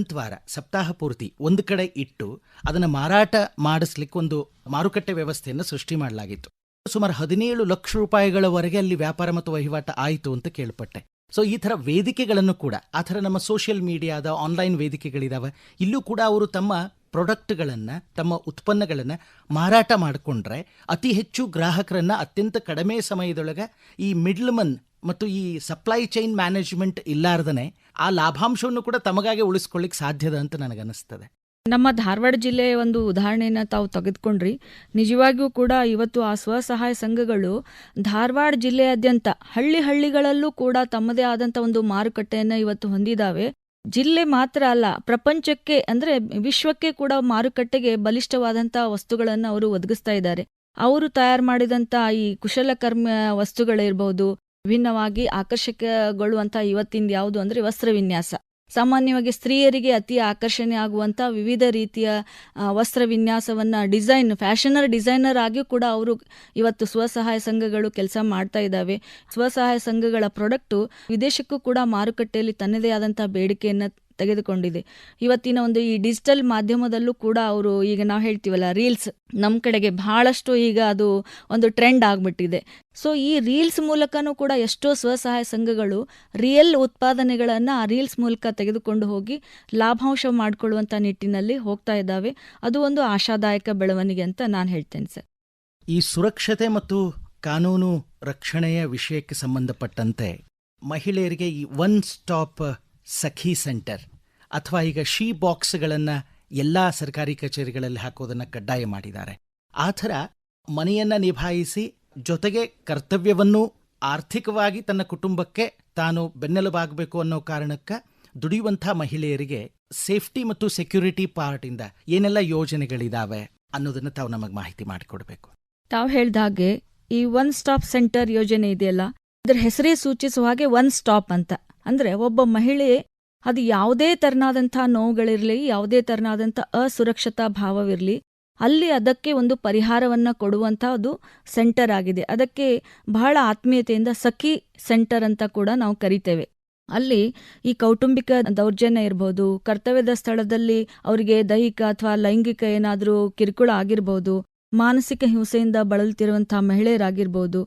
ಸಪ್ತಾಹ ಪೂರ್ತಿ ಒಂದು ಕಡೆ ಇಟ್ಟು ಅದನ್ನು ಮಾರಾಟ ಮಾಡಿಸ್ಲಿಕ್ಕೆ ಒಂದು ಮಾರುಕಟ್ಟೆ ವ್ಯವಸ್ಥೆಯನ್ನು ಸೃಷ್ಟಿ ಮಾಡಲಾಗಿತ್ತು. ಸುಮಾರು 17 ಲಕ್ಷ ರೂಪಾಯಿಗಳವರೆಗೆ ಅಲ್ಲಿ ವ್ಯಾಪಾರ ಮತ್ತು ವಹಿವಾಟು ಆಯಿತು ಅಂತ ಕೇಳ್ಪಟ್ಟೆ. ಸೊ ಈ ಥರ ವೇದಿಕೆಗಳನ್ನು ಕೂಡ, ಆ ಥರ ನಮ್ಮ ಸೋಷಿಯಲ್ ಮೀಡಿಯಾದ ಆನ್ಲೈನ್ ವೇದಿಕೆಗಳಿದಾವೆ, ಇಲ್ಲೂ ಕೂಡ ಅವರು ತಮ್ಮ ಪ್ರಾಡಕ್ಟ್ಗಳನ್ನು, ತಮ್ಮ ಉತ್ಪನ್ನಗಳನ್ನು ಮಾರಾಟ ಮಾಡಿಕೊಂಡ್ರೆ ಅತಿ ಹೆಚ್ಚು ಗ್ರಾಹಕರನ್ನು ಅತ್ಯಂತ ಕಡಿಮೆ ಸಮಯದೊಳಗೆ ಈ ಮಿಡ್ಲ್ಮನ್ ಮತ್ತು ಈ ಸಪ್ಲೈ ಚೈನ್ ಮ್ಯಾನೇಜ್ಮೆಂಟ್ ಇಲ್ಲಾರ್ದನೆ ಆ ಲಾಭಾಂಶವನ್ನು ಕೂಡ ತಮಗಾಗೆ ಉಳಿಸ್ಕೊಳ್ಳಿಕ್ಕೆ ಸಾಧ್ಯದ ಅಂತ ನನಗನ್ನಿಸ್ತದೆ. ನಮ್ಮ ಧಾರವಾಡ ಜಿಲ್ಲೆಯ ಒಂದು ಉದಾಹರಣೆಯನ್ನು ತಾವು ತೆಗೆದುಕೊಂಡ್ರಿ. ನಿಜವಾಗಿಯೂ ಕೂಡ ಇವತ್ತು ಆ ಸ್ವಸಹಾಯ ಸಂಘಗಳು ಧಾರವಾಡ ಜಿಲ್ಲೆಯಾದ್ಯಂತ ಹಳ್ಳಿಗಳಲ್ಲೂ ಕೂಡ ತಮ್ಮದೇ ಆದಂಥ ಒಂದು ಮಾರುಕಟ್ಟೆಯನ್ನು ಇವತ್ತು ಹೊಂದಿದ್ದಾವೆ. ಜಿಲ್ಲೆ ಮಾತ್ರ ಅಲ್ಲ, ಪ್ರಪಂಚಕ್ಕೆ ಅಂದ್ರೆ ವಿಶ್ವಕ್ಕೆ ಕೂಡ ಮಾರುಕಟ್ಟೆಗೆ ಬಲಿಷ್ಠವಾದಂಥ ವಸ್ತುಗಳನ್ನು ಅವರು ಒದಗಿಸ್ತಾ ಇದ್ದಾರೆ. ಅವರು ತಯಾರು ಮಾಡಿದಂಥ ಈ ಕುಶಲಕರ್ಮ ವಸ್ತುಗಳಿರ್ಬಹುದು, ವಿಭಿನ್ನವಾಗಿ ಆಕರ್ಷಕಗೊಳ್ಳುವಂಥ ಇವತ್ತಿಂದ ಯಾವುದು ಅಂದ್ರೆ ವಸ್ತ್ರ ವಿನ್ಯಾಸ. ಸಾಮಾನ್ಯವಾಗಿ ಸ್ತ್ರೀಯರಿಗೆ ಅತಿ ಆಕರ್ಷಣೆ ಆಗುವಂಥ ವಿವಿಧ ರೀತಿಯ ವಸ್ತ್ರ ವಿನ್ಯಾಸವನ್ನ ಫ್ಯಾಷನರ್ ಡಿಸೈನರ್ ಆಗಿಯೂ ಕೂಡ ಅವರು ಇವತ್ತು ಸ್ವಸಹಾಯ ಸಂಘಗಳು ಕೆಲಸ ಮಾಡ್ತಾ ಇದ್ದಾವೆ. ಸ್ವಸಹಾಯ ಸಂಘಗಳ ಪ್ರಾಡಕ್ಟು ವಿದೇಶಕ್ಕೂ ಕೂಡ ಮಾರುಕಟ್ಟೆಯಲ್ಲಿ ತನ್ನದೇ ಆದಂಥ ಬೇಡಿಕೆಯನ್ನು ತೆಗೆದುಕೊಂಡಿದೆ. ಇವತ್ತಿನ ಒಂದು ಈ ಡಿಜಿಟಲ್ ಮಾಧ್ಯಮದಲ್ಲೂ ಕೂಡ ಅವರು, ಈಗ ನಾವು ಹೇಳ್ತೀವಲ್ಲ ರೀಲ್ಸ್, ನಮ್ಮ ಕಡೆಗೆ ಬಹಳಷ್ಟು ಈಗ ಅದು ಒಂದು ಟ್ರೆಂಡ್ ಆಗ್ಬಿಟ್ಟಿದೆ. ಸೊ ಈ ರೀಲ್ಸ್ ಮೂಲಕನೂ ಕೂಡ ಎಷ್ಟೋ ಸ್ವಸಹಾಯ ಸಂಘಗಳು ರಿಯಲ್ ಉತ್ಪಾದನೆಗಳನ್ನು ಆ ರೀಲ್ಸ್ ಮೂಲಕ ತೆಗೆದುಕೊಂಡು ಹೋಗಿ ಲಾಭಾಂಶ ಮಾಡಿಕೊಳ್ಳುವಂಥ ನಿಟ್ಟಿನಲ್ಲಿ ಹೋಗ್ತಾ ಇದ್ದಾವೆ. ಅದು ಒಂದು ಆಶಾದಾಯಕ ಬೆಳವಣಿಗೆ ಅಂತ ನಾನು ಹೇಳ್ತೇನೆ ಸರ್. ಈ ಸುರಕ್ಷತೆ ಮತ್ತು ಕಾನೂನು ರಕ್ಷಣೆಯ ವಿಷಯಕ್ಕೆ ಸಂಬಂಧಪಟ್ಟಂತೆ ಮಹಿಳೆಯರಿಗೆ ಈ ಒನ್ ಸ್ಟಾಪ್ ಸಖಿ ಸೆಂಟರ್ ಅಥವಾ ಈಗ ಶೀ ಬಾಕ್ಸ್ಗಳನ್ನು ಎಲ್ಲ ಸರ್ಕಾರಿ ಕಚೇರಿಗಳಲ್ಲಿ ಹಾಕೋದನ್ನು ಕಡ್ಡಾಯ ಮಾಡಿದ್ದಾರೆ. ಆ ಥರ ಮನೆಯನ್ನು ನಿಭಾಯಿಸಿ ಜೊತೆಗೆ ಕರ್ತವ್ಯವನ್ನು ಆರ್ಥಿಕವಾಗಿ ತನ್ನ ಕುಟುಂಬಕ್ಕೆ ತಾನು ಬೆನ್ನೆಲುಬಾಗಬೇಕು ಅನ್ನೋ ಕಾರಣಕ್ಕೆ ದುಡಿಯುವಂಥ ಮಹಿಳೆಯರಿಗೆ ಸೇಫ್ಟಿ ಮತ್ತು ಸೆಕ್ಯೂರಿಟಿ ಪಾರ್ಟಿಂದ ಏನೆಲ್ಲ ಯೋಜನೆಗಳಿದಾವೆ ಅನ್ನೋದನ್ನ ತಾವು ನಮಗೆ ಮಾಹಿತಿ ಮಾಡಿಕೊಡ್ಬೇಕು. ತಾವು ಹೇಳ್ದ ಹಾಗೆ ಈ ಒನ್ ಸ್ಟಾಪ್ ಸೆಂಟರ್ ಯೋಜನೆ ಇದೆಯಲ್ಲ, ಅದರ ಹೆಸರೇ ಸೂಚಿಸುವ ಹಾಗೆ ಒನ್ ಸ್ಟಾಪ್ ಅಂತ. ಅಂದ್ರೆ ಒಬ್ಬ ಮಹಿಳೆ ಅದು ಯಾವುದೇ ತೆರನಾದಂಥ ನೋವುಗಳಿರಲಿ, ಯಾವುದೇ ತೆರನಾದಂಥ ಅಸುರಕ್ಷತಾ ಭಾವವಿರಲಿ, ಅಲ್ಲಿ ಅದಕ್ಕೆ ಒಂದು ಪರಿಹಾರವನ್ನ ಕೊಡುವಂಥ ಅದು ಸೆಂಟರ್ ಆಗಿದೆ. ಅದಕ್ಕೆ ಬಹಳ ಆತ್ಮೀಯತೆಯಿಂದ ಸಖಿ ಸೆಂಟರ್ ಅಂತ ಕೂಡ ನಾವು ಕರಿತೇವೆ. ಅಲ್ಲಿ ಈ ಕೌಟುಂಬಿಕ ದೌರ್ಜನ್ಯ ಇರ್ಬೋದು, ಕರ್ತವ್ಯದ ಸ್ಥಳದಲ್ಲಿ ಅವರಿಗೆ ದೈಹಿಕ ಅಥವಾ ಲೈಂಗಿಕ ಏನಾದರೂ ಕಿರುಕುಳ ಆಗಿರ್ಬೋದು, ಮಾನಸಿಕ ಹಿಂಸೆಯಿಂದ ಬಳಲ್ತಿರುವಂಥ ಮಹಿಳೆಯರಾಗಿರ್ಬೋದು,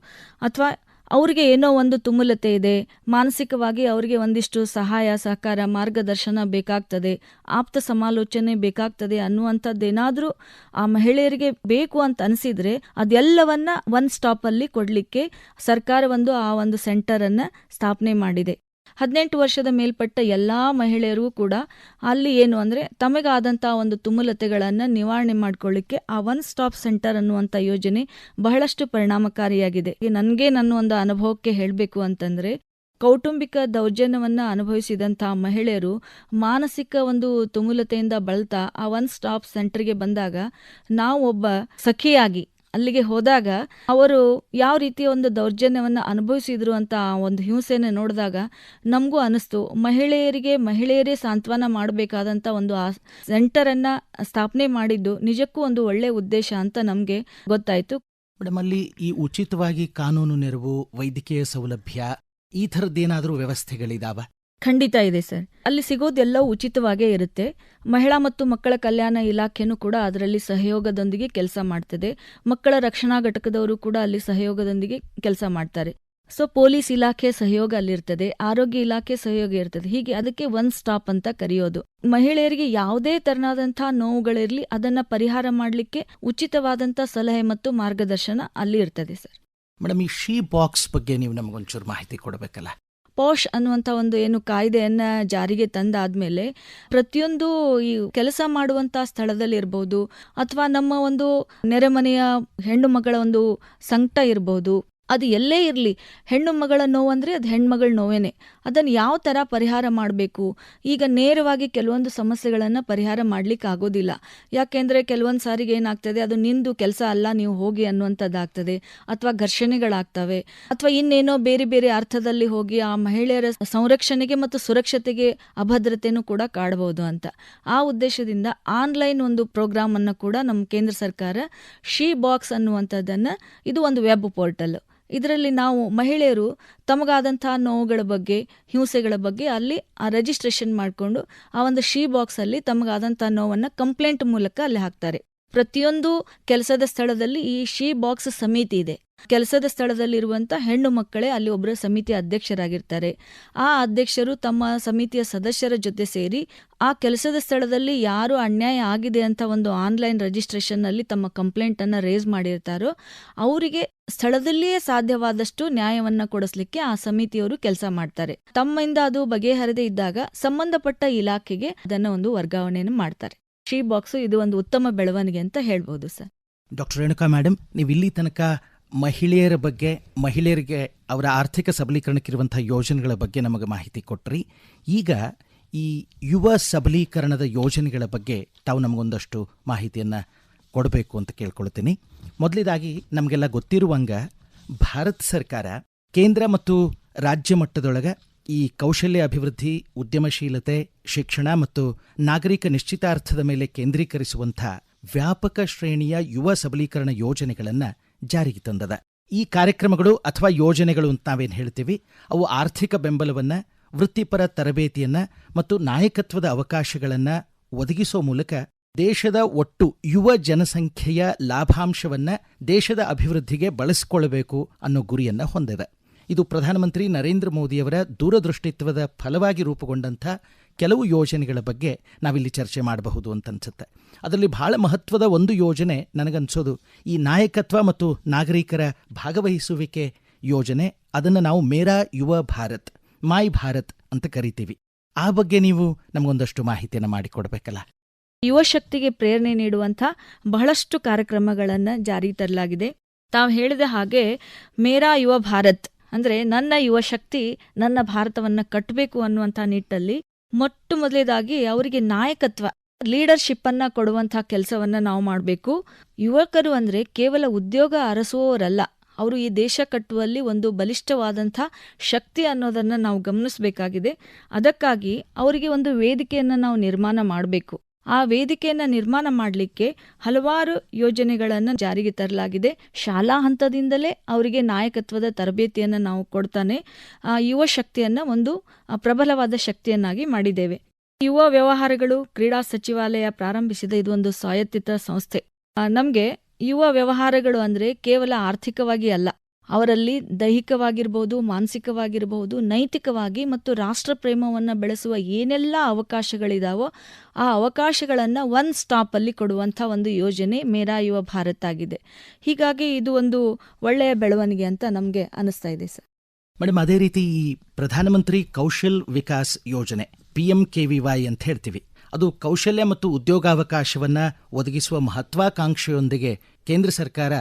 ಅಥವಾ ಅವ್ರಿಗೆ ಏನೋ ಒಂದು ತುಮುಲತೆ ಇದೆ, ಮಾನಸಿಕವಾಗಿ ಅವರಿಗೆ ಒಂದಿಷ್ಟು ಸಹಾಯ ಸಹಕಾರ ಮಾರ್ಗದರ್ಶನ ಬೇಕಾಗ್ತದೆ, ಆಪ್ತ ಸಮಾಲೋಚನೆ ಬೇಕಾಗ್ತದೆ ಅನ್ನುವಂಥದ್ದೇನಾದರೂ ಆ ಮಹಿಳೆಯರಿಗೆ ಬೇಕು ಅಂತ ಅನಿಸಿದ್ರೆ ಅದೆಲ್ಲವನ್ನ ಒನ್ ಸ್ಟಾಪಲ್ಲಿ ಕೊಡಲಿಕ್ಕೆ ಸರ್ಕಾರ ಆ ಒಂದು ಸೆಂಟರನ್ನು ಸ್ಥಾಪನೆ ಮಾಡಿದೆ. 18 ವರ್ಷದ ಮೇಲ್ಪಟ್ಟ ಎಲ್ಲ ಮಹಿಳೆಯರಿಗೂ ಕೂಡ ಅಲ್ಲಿ ಏನು ಅಂದರೆ ತಮಗಾದಂಥ ಒಂದು ತುಮುಲತೆಗಳನ್ನು ನಿವಾರಣೆ ಮಾಡಿಕೊಳ್ಳಿಕ್ಕೆ ಆ ಒನ್ ಸ್ಟಾಪ್ ಸೆಂಟರ್ ಅನ್ನುವಂಥ ಯೋಜನೆ ಬಹಳಷ್ಟು ಪರಿಣಾಮಕಾರಿಯಾಗಿದೆ. ನನಗೆ ನನ್ನ ಒಂದು ಅನುಭವಕ್ಕೆ ಹೇಳಬೇಕು ಅಂತಂದರೆ, ಕೌಟುಂಬಿಕ ದೌರ್ಜನ್ಯವನ್ನು ಅನುಭವಿಸಿದಂಥ ಮಹಿಳೆಯರು ಮಾನಸಿಕ ಒಂದು ತುಮುಲತೆಯಿಂದ ಬಳಲ್ತಾ ಆ ಒನ್ ಸ್ಟಾಪ್ ಸೆಂಟರ್ಗೆ ಬಂದಾಗ, ನಾವು ಒಬ್ಬ ಸಖಿಯಾಗಿ ಅಲ್ಲಿಗೆ ಹೋದಾಗ ಅವರು ಯಾವ ರೀತಿಯ ಒಂದು ದೌರ್ಜನ್ಯವನ್ನು ಅನುಭವಿಸಿದ್ರು ಅಂತ ಆ ಒಂದು ಹಿಂಸೆಯನ್ನು ನೋಡಿದಾಗ ನಮಗೂ ಅನಿಸ್ತು, ಮಹಿಳೆಯರೇ ಸಾಂತ್ವನ ಮಾಡಬೇಕಾದಂಥ ಒಂದು ಆ ಸೆಂಟರನ್ನು ಸ್ಥಾಪನೆ ಮಾಡಿದ್ದು ನಿಜಕ್ಕೂ ಒಂದು ಒಳ್ಳೆಯ ಉದ್ದೇಶ ಅಂತ ನಮಗೆ ಗೊತ್ತಾಯಿತು. ಮೇಡಮ್, ಅಲ್ಲಿ ಈ ಉಚಿತವಾಗಿ ಕಾನೂನು ನೆರವು, ವೈದ್ಯಕೀಯ ಸೌಲಭ್ಯ ಈ ಥರದ್ದೇನಾದರೂ ವ್ಯವಸ್ಥೆಗಳಿದಾವ? ಖಂಡಿತ ಇದೆ ಸರ್. ಅಲ್ಲಿ ಸಿಗೋದೆಲ್ಲವೂ ಉಚಿತವಾಗೇ ಇರುತ್ತೆ. ಮಹಿಳಾ ಮತ್ತು ಮಕ್ಕಳ ಕಲ್ಯಾಣ ಇಲಾಖೆನೂ ಕೂಡ ಅದರಲ್ಲಿ ಸಹಯೋಗದೊಂದಿಗೆ ಕೆಲಸ ಮಾಡ್ತದೆ. ಮಕ್ಕಳ ರಕ್ಷಣಾ ಘಟಕದವರು ಕೂಡ ಅಲ್ಲಿ ಸಹಯೋಗದೊಂದಿಗೆ ಕೆಲಸ ಮಾಡ್ತಾರೆ. ಸೊ ಪೊಲೀಸ್ ಇಲಾಖೆ ಸಹಯೋಗ ಅಲ್ಲಿರ್ತದೆ, ಆರೋಗ್ಯ ಇಲಾಖೆ ಸಹಯೋಗ ಇರ್ತದೆ. ಹೀಗೆ ಅದಕ್ಕೆ ಒನ್ ಸ್ಟಾಪ್ ಅಂತ ಕರೆಯೋದು. ಮಹಿಳೆಯರಿಗೆ ಯಾವುದೇ ತೆರನಾದಂಥ ನೋವುಗಳಿರಲಿ ಅದನ್ನ ಪರಿಹಾರ ಮಾಡಲಿಕ್ಕೆ ಉಚಿತವಾದಂಥ ಸಲಹೆ ಮತ್ತು ಮಾರ್ಗದರ್ಶನ ಅಲ್ಲಿ ಇರ್ತದೆ ಸರ್. ಮೇಡಮ್, ಈ ಶೀ ಬಾಕ್ಸ್ ಬಗ್ಗೆ ನೀವು ನಮಗೊಂಚೂರು ಮಾಹಿತಿ ಕೊಡಬೇಕಲ್ಲ. ಪಾಶ್ ಅನ್ನುವಂಥ ಒಂದು ಏನು ಕಾಯ್ದೆಯನ್ನ ಜಾರಿಗೆ ತಂದಾದ್ಮೇಲೆ ಪ್ರತಿಯೊಂದು ಈ ಕೆಲಸ ಮಾಡುವಂಥ ಸ್ಥಳದಲ್ಲಿರ್ಬೋದು, ಅಥವಾ ನಮ್ಮ ಒಂದು ನೆರೆಮನೆಯ ಹೆಣ್ಣು ಮಗಳ ಒಂದು ಸಂಕಟ ಇರ್ಬೋದು, ಅದು ಎಲ್ಲೇ ಇರಲಿ, ಹೆಣ್ಣು ಮಗಳ ನೋವಂದರೆ ಅದು ಹೆಣ್ಮಗಳ ನೋವೇನೆ. ಅದನ್ನು ಯಾವ ಥರ ಪರಿಹಾರ ಮಾಡಬೇಕು? ಈಗ ನೇರವಾಗಿ ಕೆಲವೊಂದು ಸಮಸ್ಯೆಗಳನ್ನು ಪರಿಹಾರ ಮಾಡಲಿಕ್ಕೆ ಆಗೋದಿಲ್ಲ. ಯಾಕೆಂದರೆ ಕೆಲವೊಂದು ಸಾರಿಗೆ ಏನಾಗ್ತದೆ, ಅದು ನಿಂದು ಕೆಲಸ ಅಲ್ಲ, ನೀವು ಹೋಗಿ ಅನ್ನುವಂಥದ್ದಾಗ್ತದೆ, ಅಥವಾ ಘರ್ಷಣೆಗಳಾಗ್ತವೆ, ಅಥವಾ ಇನ್ನೇನೋ ಬೇರೆ ಬೇರೆ ಅರ್ಥದಲ್ಲಿ ಹೋಗಿ ಆ ಮಹಿಳೆಯರ ಸಂರಕ್ಷಣೆಗೆ ಮತ್ತು ಸುರಕ್ಷತೆಗೆ ಅಭದ್ರತೆನೂ ಕೂಡ ಕಾಡಬಹುದು ಅಂತ. ಆ ಉದ್ದೇಶದಿಂದ ಆನ್ಲೈನ್ ಒಂದು ಪ್ರೋಗ್ರಾಮ್ ಅನ್ನು ಕೂಡ ನಮ್ಮ ಕೇಂದ್ರ ಸರ್ಕಾರ ಶೀ ಬಾಕ್ಸ್ ಅನ್ನುವಂಥದ್ದನ್ನು, ಇದು ಒಂದು ವೆಬ್ ಪೋರ್ಟಲ್. ಇದರಲ್ಲಿ ನಾವು ಮಹಿಳೆಯರು ತಮಗಾದಂಥ ನೋವುಗಳ ಬಗ್ಗೆ, ಹಿಂಸೆಗಳ ಬಗ್ಗೆ ಅಲ್ಲಿ ಆ ರಿಜಿಸ್ಟ್ರೇಷನ್ ಮಾಡಿಕೊಂಡು ಆ ಒಂದು ಶೀ ಬಾಕ್ಸಲ್ಲಿ ತಮಗಾದಂಥ ನೋವನ್ನು ಕಂಪ್ಲೇಂಟ್ ಮೂಲಕ ಅಲ್ಲಿ ಹಾಕ್ತಾರೆ. ಪ್ರತಿಯೊಂದು ಕೆಲಸದ ಸ್ಥಳದಲ್ಲಿ ಈ ಶೀ ಬಾಕ್ಸ್ ಸಮಿತಿ ಇದೆ. ಕೆಲಸದ ಸ್ಥಳದಲ್ಲಿರುವಂಥ ಹೆಣ್ಣು ಮಕ್ಕಳೇ ಅಲ್ಲಿ ಒಬ್ಬರ ಸಮಿತಿ ಅಧ್ಯಕ್ಷರಾಗಿರ್ತಾರೆ. ಆ ಅಧ್ಯಕ್ಷರು ತಮ್ಮ ಸಮಿತಿಯ ಸದಸ್ಯರ ಜೊತೆ ಸೇರಿ ಆ ಕೆಲಸದ ಸ್ಥಳದಲ್ಲಿ ಯಾರು ಅನ್ಯಾಯ ಆಗಿದೆ ಅಂತ ಒಂದು ಆನ್ಲೈನ್ ರಿಜಿಸ್ಟ್ರೇಷನ್ನಲ್ಲಿ ತಮ್ಮ ಕಂಪ್ಲೇಂಟನ್ನು ರೇಸ್ ಮಾಡಿರ್ತಾರೋ ಅವರಿಗೆ ಸ್ಥಳದಲ್ಲಿಯೇ ಸಾಧ್ಯವಾದಷ್ಟು ನ್ಯಾಯವನ್ನು ಕೊಡಿಸ್ಲಿಕ್ಕೆ ಆ ಸಮಿತಿಯವರು ಕೆಲಸ ಮಾಡ್ತಾರೆ. ತಮ್ಮಿಂದ ಅದು ಬಗೆಹರದೇ ಇದ್ದಾಗ ಸಂಬಂಧಪಟ್ಟ ಇಲಾಖೆಗೆ ಅದನ್ನು ಒಂದು ವರ್ಗಾವಣೆಯನ್ನು ಮಾಡ್ತಾರೆ. ಶೀ ಬಾಕ್ಸ್ ಇದು ಒಂದು ಉತ್ತಮ ಬೆಳವಣಿಗೆ ಅಂತ ಹೇಳ್ಬೋದು ಸರ್. ಡಾಕ್ಟರ್ ರೇಣುಕಾ ಮೇಡಮ್, ನೀವು ಇಲ್ಲಿ ತನಕ ಮಹಿಳೆಯರ ಬಗ್ಗೆ, ಮಹಿಳೆಯರಿಗೆ ಅವರ ಆರ್ಥಿಕ ಸಬಲೀಕರಣಕ್ಕಿರುವಂಥ ಯೋಜನೆಗಳ ಬಗ್ಗೆ ನಮಗೆ ಮಾಹಿತಿ ಕೊಟ್ರಿ. ಈಗ ಈ ಯುವ ಸಬಲೀಕರಣದ ಯೋಜನೆಗಳ ಬಗ್ಗೆ ತಾವು ನಮಗೊಂದಷ್ಟು ಮಾಹಿತಿಯನ್ನು ಕೊಡಬೇಕು ಅಂತ ಕೇಳ್ಕೊಳ್ತೀನಿ. ಮೊದಲಿದಾಗಿ ನಮಗೆಲ್ಲ ಗೊತ್ತಿರುವಂಗ ಭಾರತ ಸರ್ಕಾರ ಕೇಂದ್ರ ಮತ್ತು ರಾಜ್ಯ ಮಟ್ಟದೊಳಗೆ ಈ ಕೌಶಲ್ಯ ಅಭಿವೃದ್ಧಿ, ಉದ್ಯಮಶೀಲತೆ, ಶಿಕ್ಷಣ ಮತ್ತು ನಾಗರಿಕ ನಿಶ್ಚಿತಾರ್ಥದ ಮೇಲೆ ಕೇಂದ್ರೀಕರಿಸುವಂಥ ವ್ಯಾಪಕ ಶ್ರೇಣಿಯ ಯುವ ಸಬಲೀಕರಣ ಯೋಜನೆಗಳನ್ನು ಜಾರಿಗೆ ತಂದದ. ಈ ಕಾರ್ಯಕ್ರಮಗಳು ಅಥವಾ ಯೋಜನೆಗಳು ಅಂತ ನಾವೇನು ಹೇಳ್ತೀವಿ, ಅವು ಆರ್ಥಿಕ ಬೆಂಬಲವನ್ನು, ವೃತ್ತಿಪರ ತರಬೇತಿಯನ್ನು ಮತ್ತು ನಾಯಕತ್ವದ ಅವಕಾಶಗಳನ್ನು ಒದಗಿಸೋ ಮೂಲಕ ದೇಶದ ಒಟ್ಟು ಯುವ ಜನಸಂಖ್ಯೆಯ ಲಾಭಾಂಶವನ್ನು ದೇಶದ ಅಭಿವೃದ್ಧಿಗೆ ಬಳಸಿಕೊಳ್ಳಬೇಕು ಅನ್ನೋ ಗುರಿಯನ್ನು ಹೊಂದಿದೆ. ಇದು ಪ್ರಧಾನಮಂತ್ರಿ ನರೇಂದ್ರ ಮೋದಿಯವರ ದೂರದೃಷ್ಟಿತ್ವದ ಫಲವಾಗಿ ರೂಪುಗೊಂಡಂಥ ಕೆಲವು ಯೋಜನೆಗಳ ಬಗ್ಗೆ ನಾವಿಲ್ಲಿ ಚರ್ಚೆ ಮಾಡಬಹುದು ಅಂತ ಅನ್ಸುತ್ತೆ. ಅದರಲ್ಲಿ ಬಹಳ ಮಹತ್ವದ ಒಂದು ಯೋಜನೆ ನನಗನ್ಸೋದು ಈ ನಾಯಕತ್ವ ಮತ್ತು ನಾಗರಿಕರ ಭಾಗವಹಿಸುವಿಕೆ ಯೋಜನೆ. ಅದನ್ನು ನಾವು ಮೇರಾ ಯುವ ಭಾರತ್, ಮೈ ಭಾರತ್ ಅಂತ ಕರಿತೀವಿ. ಆ ಬಗ್ಗೆ ನೀವು ನಮಗೊಂದಷ್ಟು ಮಾಹಿತಿಯನ್ನು ಮಾಡಿಕೊಡ್ಬೇಕಲ್ಲ. ಯುವ ಶಕ್ತಿಗೆ ಪ್ರೇರಣೆ ನೀಡುವಂಥ ಬಹಳಷ್ಟು ಕಾರ್ಯಕ್ರಮಗಳನ್ನು ಜಾರಿ ತರಲಾಗಿದೆ. ತಾವು ಹೇಳಿದ ಹಾಗೆ ಮೇರಾ ಯುವ ಭಾರತ್ ಅಂದರೆ ನನ್ನ ಯುವ ಶಕ್ತಿ ನನ್ನ ಭಾರತವನ್ನು ಕಟ್ಟಬೇಕು ಅನ್ನುವಂಥ ನಿಟ್ಟಲ್ಲಿ ಮೊಟ್ಟ ಮೊದಲೇದಾಗಿ ಅವರಿಗೆ ನಾಯಕತ್ವ, ಲೀಡರ್ಶಿಪ್ ಅನ್ನ ಕೊಡುವಂತಹ ಕೆಲಸವನ್ನ ನಾವು ಮಾಡಬೇಕು. ಯುವಕರು ಅಂದ್ರೆ ಕೇವಲ ಉದ್ಯೋಗ ಅರಸುವವರಲ್ಲ, ಅವರು ಈ ದೇಶ ಕಟ್ಟುವಲ್ಲಿ ಒಂದು ಬಲಿಷ್ಠವಾದಂಥ ಶಕ್ತಿ ಅನ್ನೋದನ್ನ ನಾವು ಗಮನಿಸಬೇಕಾಗಿದೆ. ಅದಕ್ಕಾಗಿ ಅವರಿಗೆ ಒಂದು ವೇದಿಕೆಯನ್ನ ನಾವು ನಿರ್ಮಾಣ ಮಾಡಬೇಕು. ಆ ವೇದಿಕೆಯನ್ನ ನಿರ್ಮಾಣ ಮಾಡಲಿಕ್ಕೆ ಹಲವಾರು ಯೋಜನೆಗಳನ್ನು ಜಾರಿಗೆ ತರಲಾಗಿದೆ. ಶಾಲಾ ಹಂತದಿಂದಲೇ ಅವರಿಗೆ ನಾಯಕತ್ವದ ತರಬೇತಿಯನ್ನು ನಾವು ಕೊಡ್ತಾನೆ ಯುವ ಶಕ್ತಿಯನ್ನ ಒಂದು ಪ್ರಬಲವಾದ ಶಕ್ತಿಯನ್ನಾಗಿ ಮಾಡಿದ್ದೇವೆ. ಯುವ ವ್ಯವಹಾರಗಳು ಕ್ರೀಡಾ ಸಚಿವಾಲಯ ಪ್ರಾರಂಭಿಸಿದ ಇದೊಂದು ಸ್ವಾಯತ್ತಿತ ಸಂಸ್ಥೆ. ನಮಗೆ ಯುವ ವ್ಯವಹಾರಗಳು ಅಂದ್ರೆ ಕೇವಲ ಆರ್ಥಿಕವಾಗಿ ಅಲ್ಲ, ಅವರಲ್ಲಿ ದೈಹಿಕವಾಗಿರ್ಬೋದು, ಮಾನಸಿಕವಾಗಿರ್ಬೋದು, ನೈತಿಕವಾಗಿ ಮತ್ತು ರಾಷ್ಟ್ರ ಪ್ರೇಮವನ್ನು ಬೆಳೆಸುವ ಏನೆಲ್ಲ ಅವಕಾಶಗಳಿದಾವೋ ಆ ಅವಕಾಶಗಳನ್ನು ಒನ್ ಸ್ಟಾಪ್ ಅಲ್ಲಿ ಕೊಡುವಂಥ ಒಂದು ಯೋಜನೆ ಮೇರಾ ಯುವ ಭಾರತ್ ಆಗಿದೆ. ಹೀಗಾಗಿ ಇದು ಒಂದು ಒಳ್ಳೆಯ ಬೆಳವಣಿಗೆ ಅಂತ ನಮಗೆ ಅನಿಸ್ತಾ ಇದೆ ಸರ್. ಮೇಡಮ್, ಅದೇ ರೀತಿ ಈ ಪ್ರಧಾನಮಂತ್ರಿ ಕೌಶಲ್ ವಿಕಾಸ್ ಯೋಜನೆ PMKVY ಅಂತ ಹೇಳ್ತೀವಿ, ಅದು ಕೌಶಲ್ಯ ಮತ್ತು ಉದ್ಯೋಗಾವಕಾಶವನ್ನ ಒದಗಿಸುವ ಮಹತ್ವಾಕಾಂಕ್ಷೆಯೊಂದಿಗೆ ಕೇಂದ್ರ ಸರ್ಕಾರ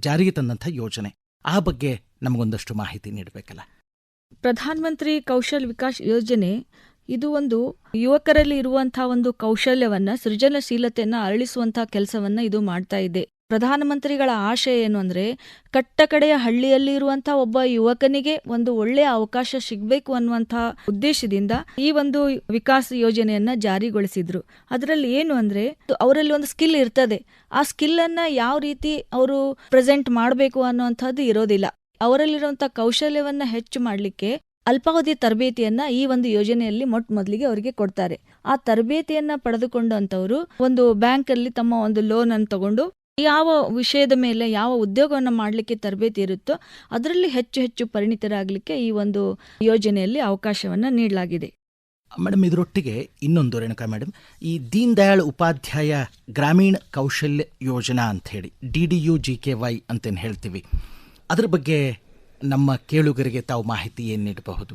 ಜಾರಿಗೆ ತಂದಂಥ ಯೋಜನೆ. ಆ ಬಗ್ಗೆ ನಮಗೊಂದಷ್ಟು ಮಾಹಿತಿ ನೀಡಬೇಕಲ್ಲ. ಪ್ರಧಾನಮಂತ್ರಿ ಕೌಶಲ್ ವಿಕಾಸ್ ಯೋಜನೆ ಇದು ಒಂದು ಯುವಕರಲ್ಲಿ ಇರುವಂತಹ ಒಂದು ಕೌಶಲ್ಯವನ್ನ, ಸೃಜನಶೀಲತೆಯನ್ನ ಅರಳಿಸುವಂತಹ ಕೆಲಸವನ್ನ ಇದು ಮಾಡ್ತಾ ಇದೆ. ಪ್ರಧಾನಮಂತ್ರಿಗಳ ಆಶಯ ಏನು ಅಂದ್ರೆ ಕಟ್ಟಕಡೆಯ ಹಳ್ಳಿಯಲ್ಲಿ ಇರುವಂತಹ ಒಬ್ಬ ಯುವಕನಿಗೆ ಒಂದು ಒಳ್ಳೆಯ ಅವಕಾಶ ಸಿಗಬೇಕು ಅನ್ನುವಂತಹ ಉದ್ದೇಶದಿಂದ ಈ ಒಂದು ವಿಕಾಸ ಯೋಜನೆಯನ್ನ ಜಾರಿಗೊಳಿಸಿದ್ರು. ಅದರಲ್ಲಿ ಏನು ಅಂದ್ರೆ ಅವರಲ್ಲಿ ಒಂದು ಸ್ಕಿಲ್ ಇರ್ತದೆ, ಆ ಸ್ಕಿಲ್ ಅನ್ನ ಯಾವ ರೀತಿ ಅವರು ಪ್ರೆಸೆಂಟ್ ಮಾಡಬೇಕು ಅನ್ನುವಂಥದ್ದು ಇರೋದಿಲ್ಲ. ಅವರಲ್ಲಿರುವಂತಹ ಕೌಶಲ್ಯವನ್ನ ಹೆಚ್ಚು ಮಾಡಲಿಕ್ಕೆ ಅಲ್ಪಾವಧಿಯ ತರಬೇತಿಯನ್ನ ಈ ಒಂದು ಯೋಜನೆಯಲ್ಲಿ ಮೊದಲಿಗೆ ಅವರಿಗೆ ಕೊಡ್ತಾರೆ. ಆ ತರಬೇತಿಯನ್ನ ಪಡೆದುಕೊಂಡಂತವರು ಒಂದು ಬ್ಯಾಂಕ್ ಅಲ್ಲಿ ತಮ್ಮ ಒಂದು ಲೋನ್ ಅನ್ನು ತಗೊಂಡು ಯಾವ ವಿಷಯದ ಮೇಲೆ ಯಾವ ಉದ್ಯೋಗವನ್ನು ಮಾಡಲಿಕ್ಕೆ ತರಬೇತಿ ಇರುತ್ತೋ ಅದರಲ್ಲಿ ಹೆಚ್ಚು ಹೆಚ್ಚು ಪರಿಣಿತರಾಗಲಿಕ್ಕೆ ಈ ಒಂದು ಯೋಜನೆಯಲ್ಲಿ ಅವಕಾಶವನ್ನು ನೀಡಲಾಗಿದೆ. ಮೇಡಮ್, ಇದರೊಟ್ಟಿಗೆ ಇನ್ನೊಂದು ರೇಣುಕಾ ಮೇಡಮ್, ಈ ದೀನ್ ದಯಾಳ್ ಉಪಾಧ್ಯಾಯ ಗ್ರಾಮೀಣ ಕೌಶಲ್ಯ ಯೋಜನಾ ಅಂತ ಹೇಳಿ DDU-GKY ಅಂತೇನು ಹೇಳ್ತೀವಿ, ಅದ್ರ ಬಗ್ಗೆ ನಮ್ಮ ಕೇಳುಗರಿಗೆ ತಾವು ಮಾಹಿತಿ ಏನು ನೀಡಬಹುದು?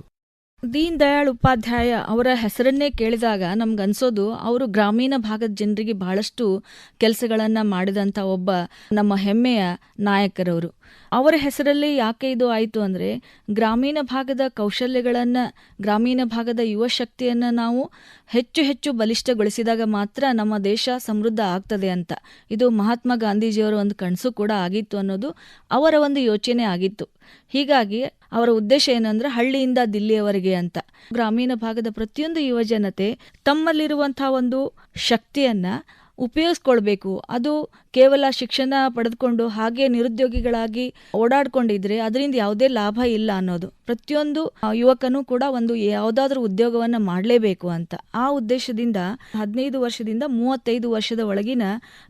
ದೀನ್ ದಯಾಳ್ ಉಪಾಧ್ಯಾಯ ಅವರ ಹೆಸರನ್ನೇ ಕೇಳಿದಾಗ ನಮ್ಗನ್ಸೋದು ಅವರು ಗ್ರಾಮೀಣ ಭಾಗದ ಜನರಿಗೆ ಬಹಳಷ್ಟು ಕೆಲಸಗಳನ್ನ ಮಾಡಿದಂಥ ಒಬ್ಬ ನಮ್ಮ ಹೆಮ್ಮೆಯ ನಾಯಕರವರು. ಅವರ ಹೆಸರಲ್ಲಿ ಯಾಕೆ ಇದು ಆಯಿತು ಅಂದರೆ ಗ್ರಾಮೀಣ ಭಾಗದ ಕೌಶಲ್ಯಗಳನ್ನು, ಗ್ರಾಮೀಣ ಭಾಗದ ಯುವ ಶಕ್ತಿಯನ್ನು ನಾವು ಹೆಚ್ಚು ಹೆಚ್ಚು ಬಲಿಷ್ಠಗೊಳಿಸಿದಾಗ ಮಾತ್ರ ನಮ್ಮ ದೇಶ ಸಮೃದ್ಧ ಆಗ್ತದೆ ಅಂತ. ಇದು ಮಹಾತ್ಮ ಗಾಂಧೀಜಿಯವರ ಒಂದು ಕನಸು ಕೂಡ ಆಗಿತ್ತು ಅನ್ನೋದು ಅವರ ಒಂದು ಯೋಚನೆ ಆಗಿತ್ತು. ಹೀಗಾಗಿ ಅವರ ಉದ್ದೇಶ ಏನಂದ್ರೆ ಹಳ್ಳಿಯಿಂದ ದಿಲ್ಲಿಯವರೆಗೆ ಅಂತ. ಗ್ರಾಮೀಣ ಭಾಗದ ಪ್ರತಿಯೊಂದು ಯುವ ಜನತೆ ತಮ್ಮಲ್ಲಿರುವಂತಹ ಒಂದು ಶಕ್ತಿಯನ್ನ ಉಪಯೋಗಿಸ್ಕೊಳ್ಬೇಕು. ಅದು ಕೇವಲ ಶಿಕ್ಷಣ ಪಡೆದುಕೊಂಡು ಹಾಗೆ ನಿರುದ್ಯೋಗಿಗಳಾಗಿ ಓಡಾಡ್ಕೊಂಡಿದ್ರೆ ಅದರಿಂದ ಯಾವುದೇ ಲಾಭ ಇಲ್ಲ ಅನ್ನೋದು. ಪ್ರತಿಯೊಂದು ಯುವಕನೂ ಕೂಡ ಒಂದು ಯಾವುದಾದ್ರೂ ಉದ್ಯೋಗವನ್ನ ಮಾಡಲೇಬೇಕು ಅಂತ. ಆ ಉದ್ದೇಶದಿಂದ 15 ವರ್ಷದಿಂದ 35 ವರ್ಷದ ಒಳಗಿನ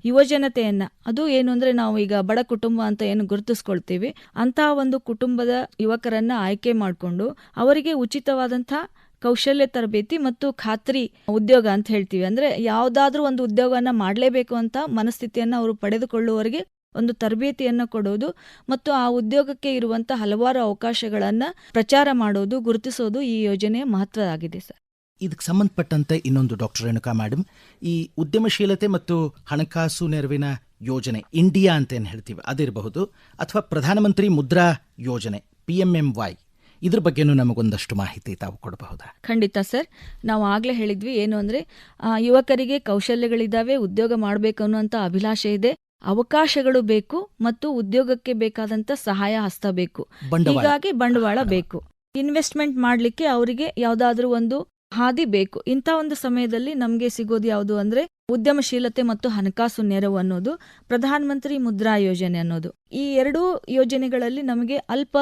ಯುವಜನತೆಯನ್ನ, ಅದು ಏನು ಅಂದ್ರೆ ನಾವು ಈಗ ಬಡ ಕುಟುಂಬ ಅಂತ ಏನು ಗುರುತಿಸ್ಕೊಳ್ತೀವಿ, ಅಂತಹ ಒಂದು ಕುಟುಂಬದ ಯುವಕರನ್ನ ಆಯ್ಕೆ ಮಾಡಿಕೊಂಡು ಅವರಿಗೆ ಉಚಿತವಾದಂಥ ಕೌಶಲ್ಯ ತರಬೇತಿ ಮತ್ತು ಖಾತ್ರಿ ಉದ್ಯೋಗ ಅಂತ ಹೇಳ್ತೀವಿ, ಅಂದ್ರೆ ಯಾವುದಾದ್ರೂ ಒಂದು ಉದ್ಯೋಗವನ್ನ ಮಾಡಲೇಬೇಕು ಅಂತ ಮನಸ್ಥಿತಿಯನ್ನು ಅವರು ಪಡೆದುಕೊಳ್ಳುವವರಿಗೆ ಒಂದು ತರಬೇತಿಯನ್ನು ಕೊಡೋದು ಮತ್ತು ಆ ಉದ್ಯೋಗಕ್ಕೆ ಇರುವಂತ ಹಲವಾರು ಅವಕಾಶಗಳನ್ನ ಪ್ರಚಾರ ಮಾಡೋದು, ಗುರುತಿಸೋದು ಈ ಯೋಜನೆಯ ಮಹತ್ವ ಆಗಿದೆ ಸರ್. ಇದಕ್ಕೆ ಸಂಬಂಧಪಟ್ಟಂತೆ ಇನ್ನೊಂದು ಡಾಕ್ಟರ್ ರೇಣುಕಾ ಮೇಡಮ್, ಈ ಉದ್ಯಮಶೀಲತೆ ಮತ್ತು ಹಣಕಾಸು ನೆರವಿನ ಯೋಜನೆ ಇಂಡಿಯಾ ಅಂತ ಏನು ಹೇಳ್ತೀವಿ ಅದಿರಬಹುದು, ಅಥವಾ ಪ್ರಧಾನಮಂತ್ರಿ ಮುದ್ರಾ ಯೋಜನೆ PMMY, ಇದ್ರ ಬಗ್ಗೆನೂ ನಮಗೊಂದಷ್ಟು ಮಾಹಿತಿ ತಾವು ಕೊಡಬಹುದಾ? ಖಂಡಿತ ಸರ್. ನಾವು ಆಗ್ಲೇ ಹೇಳಿದ್ವಿ ಏನು ಅಂದ್ರೆ ಯುವಕರಿಗೆ ಕೌಶಲ್ಯಗಳಿದ್ದಾವೆ, ಉದ್ಯೋಗ ಮಾಡಬೇಕು ಅನ್ನುವಂಥ ಅಭಿಲಾಷೆ ಇದೆ, ಅವಕಾಶಗಳು ಬೇಕು ಮತ್ತು ಉದ್ಯೋಗಕ್ಕೆ ಬೇಕಾದಂತ ಸಹಾಯ ಹಸ್ತ ಬೇಕು. ಹೀಗಾಗಿ ಬಂಡವಾಳ ಬೇಕು. ಇನ್ವೆಸ್ಟ್ಮೆಂಟ್ ಮಾಡಲಿಕ್ಕೆ ಅವರಿಗೆ ಯಾವುದಾದ್ರೂ ಒಂದು ಹಾದಿ ಬೇಕು. ಇಂಥ ಒಂದು ಸಮಯದಲ್ಲಿ ನಮಗೆ ಸಿಗೋದು ಯಾವುದು ಅಂದ್ರೆ ಉದ್ಯಮಶೀಲತೆ ಮತ್ತು ಹಣಕಾಸು ನೆರವು ಅನ್ನೋದು, ಪ್ರಧಾನಮಂತ್ರಿ ಮುದ್ರಾ ಯೋಜನೆ ಅನ್ನೋದು. ಈ ಎರಡೂ ಯೋಜನೆಗಳಲ್ಲಿ ನಮಗೆ ಅಲ್ಪ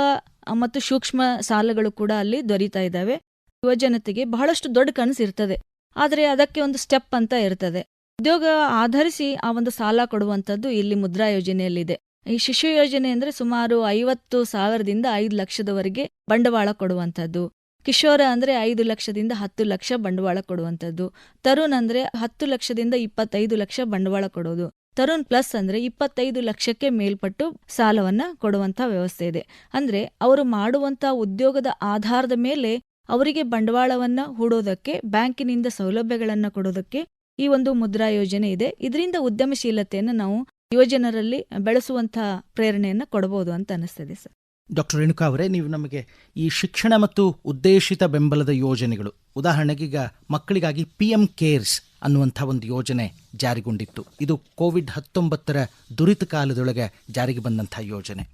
ಮತ್ತು ಸೂಕ್ಷ್ಮ ಸಾಲಗಳು ಕೂಡ ಅಲ್ಲಿ ದೊರೀತಾ ಇದ್ದಾವೆ. ಯುವಜನತೆಗೆ ಬಹಳಷ್ಟು ದೊಡ್ಡ ಕನಸು ಇರ್ತದೆ, ಆದರೆ ಅದಕ್ಕೆ ಒಂದು ಸ್ಟೆಪ್ ಅಂತ ಇರ್ತದೆ. ಉದ್ಯೋಗ ಆಧರಿಸಿ ಆ ಒಂದು ಸಾಲ ಕೊಡುವಂಥದ್ದು ಇಲ್ಲಿ ಮುದ್ರಾ ಯೋಜನೆಯಲ್ಲಿದೆ. ಈ ಶಿಶು ಯೋಜನೆ ಅಂದ್ರೆ ಸುಮಾರು 50,000ದಿಂದ 5 ಲಕ್ಷದವರೆಗೆ ಬಂಡವಾಳ ಕೊಡುವಂಥದ್ದು. ಕಿಶೋರ ಅಂದ್ರೆ 5 ಲಕ್ಷದಿಂದ 10 ಲಕ್ಷ ಬಂಡವಾಳ ಕೊಡುವಂಥದ್ದು. ತರುಣ್ ಅಂದ್ರೆ 10 ಲಕ್ಷದಿಂದ 25 ಲಕ್ಷ ಬಂಡವಾಳ ಕೊಡೋದು. ತರುಣ್ ಪ್ಲಸ್ ಅಂದ್ರೆ 25 ಲಕ್ಷಕ್ಕೆ ಮೇಲ್ಪಟ್ಟು ಸಾಲವನ್ನ ಕೊಡುವಂತ ವ್ಯವಸ್ಥೆ ಇದೆ. ಅಂದ್ರೆ ಅವರು ಮಾಡುವಂತ ಉದ್ಯೋಗದ ಆಧಾರದ ಮೇಲೆ ಅವರಿಗೆ ಬಂಡವಾಳವನ್ನ ಹೂಡೋದಕ್ಕೆ, ಬ್ಯಾಂಕಿನಿಂದ ಸೌಲಭ್ಯಗಳನ್ನ ಕೊಡೋದಕ್ಕೆ ಈ ಒಂದು ಮುದ್ರಾ ಯೋಜನೆ ಇದೆ. ಇದರಿಂದ ಉದ್ಯಮಶೀಲತೆಯನ್ನು ನಾವು ಯುವಜನರಲ್ಲಿ ಬೆಳೆಸುವಂತಹ ಪ್ರೇರಣೆಯನ್ನ ಕೊಡಬಹುದು ಅಂತ ಅನಿಸ್ತದೆ ಸರ್. ಡಾಕ್ಟರ್ ರೇಣುಕಾ ಅವರೇ, ನೀವು ನಮಗೆ ಈ ಶಿಕ್ಷಣ ಮತ್ತು ಉದ್ದೇಶಿತ ಬೆಂಬಲದ ಯೋಜನೆಗಳು, ಉದಾಹರಣೆಗೆ ಈಗ ಮಕ್ಕಳಿಗಾಗಿ PM ಕೇರ್ಸ್ ಅನ್ನುವಂಥ ಒಂದು ಯೋಜನೆ ಜಾರಿಗೊಂಡಿತ್ತು. ಇದು ಕೋವಿಡ್-19 ದುರಿತ ಕಾಲದೊಳಗೆ ಜಾರಿಗೆ ಬಂದಂಥ ಯೋಜನೆ.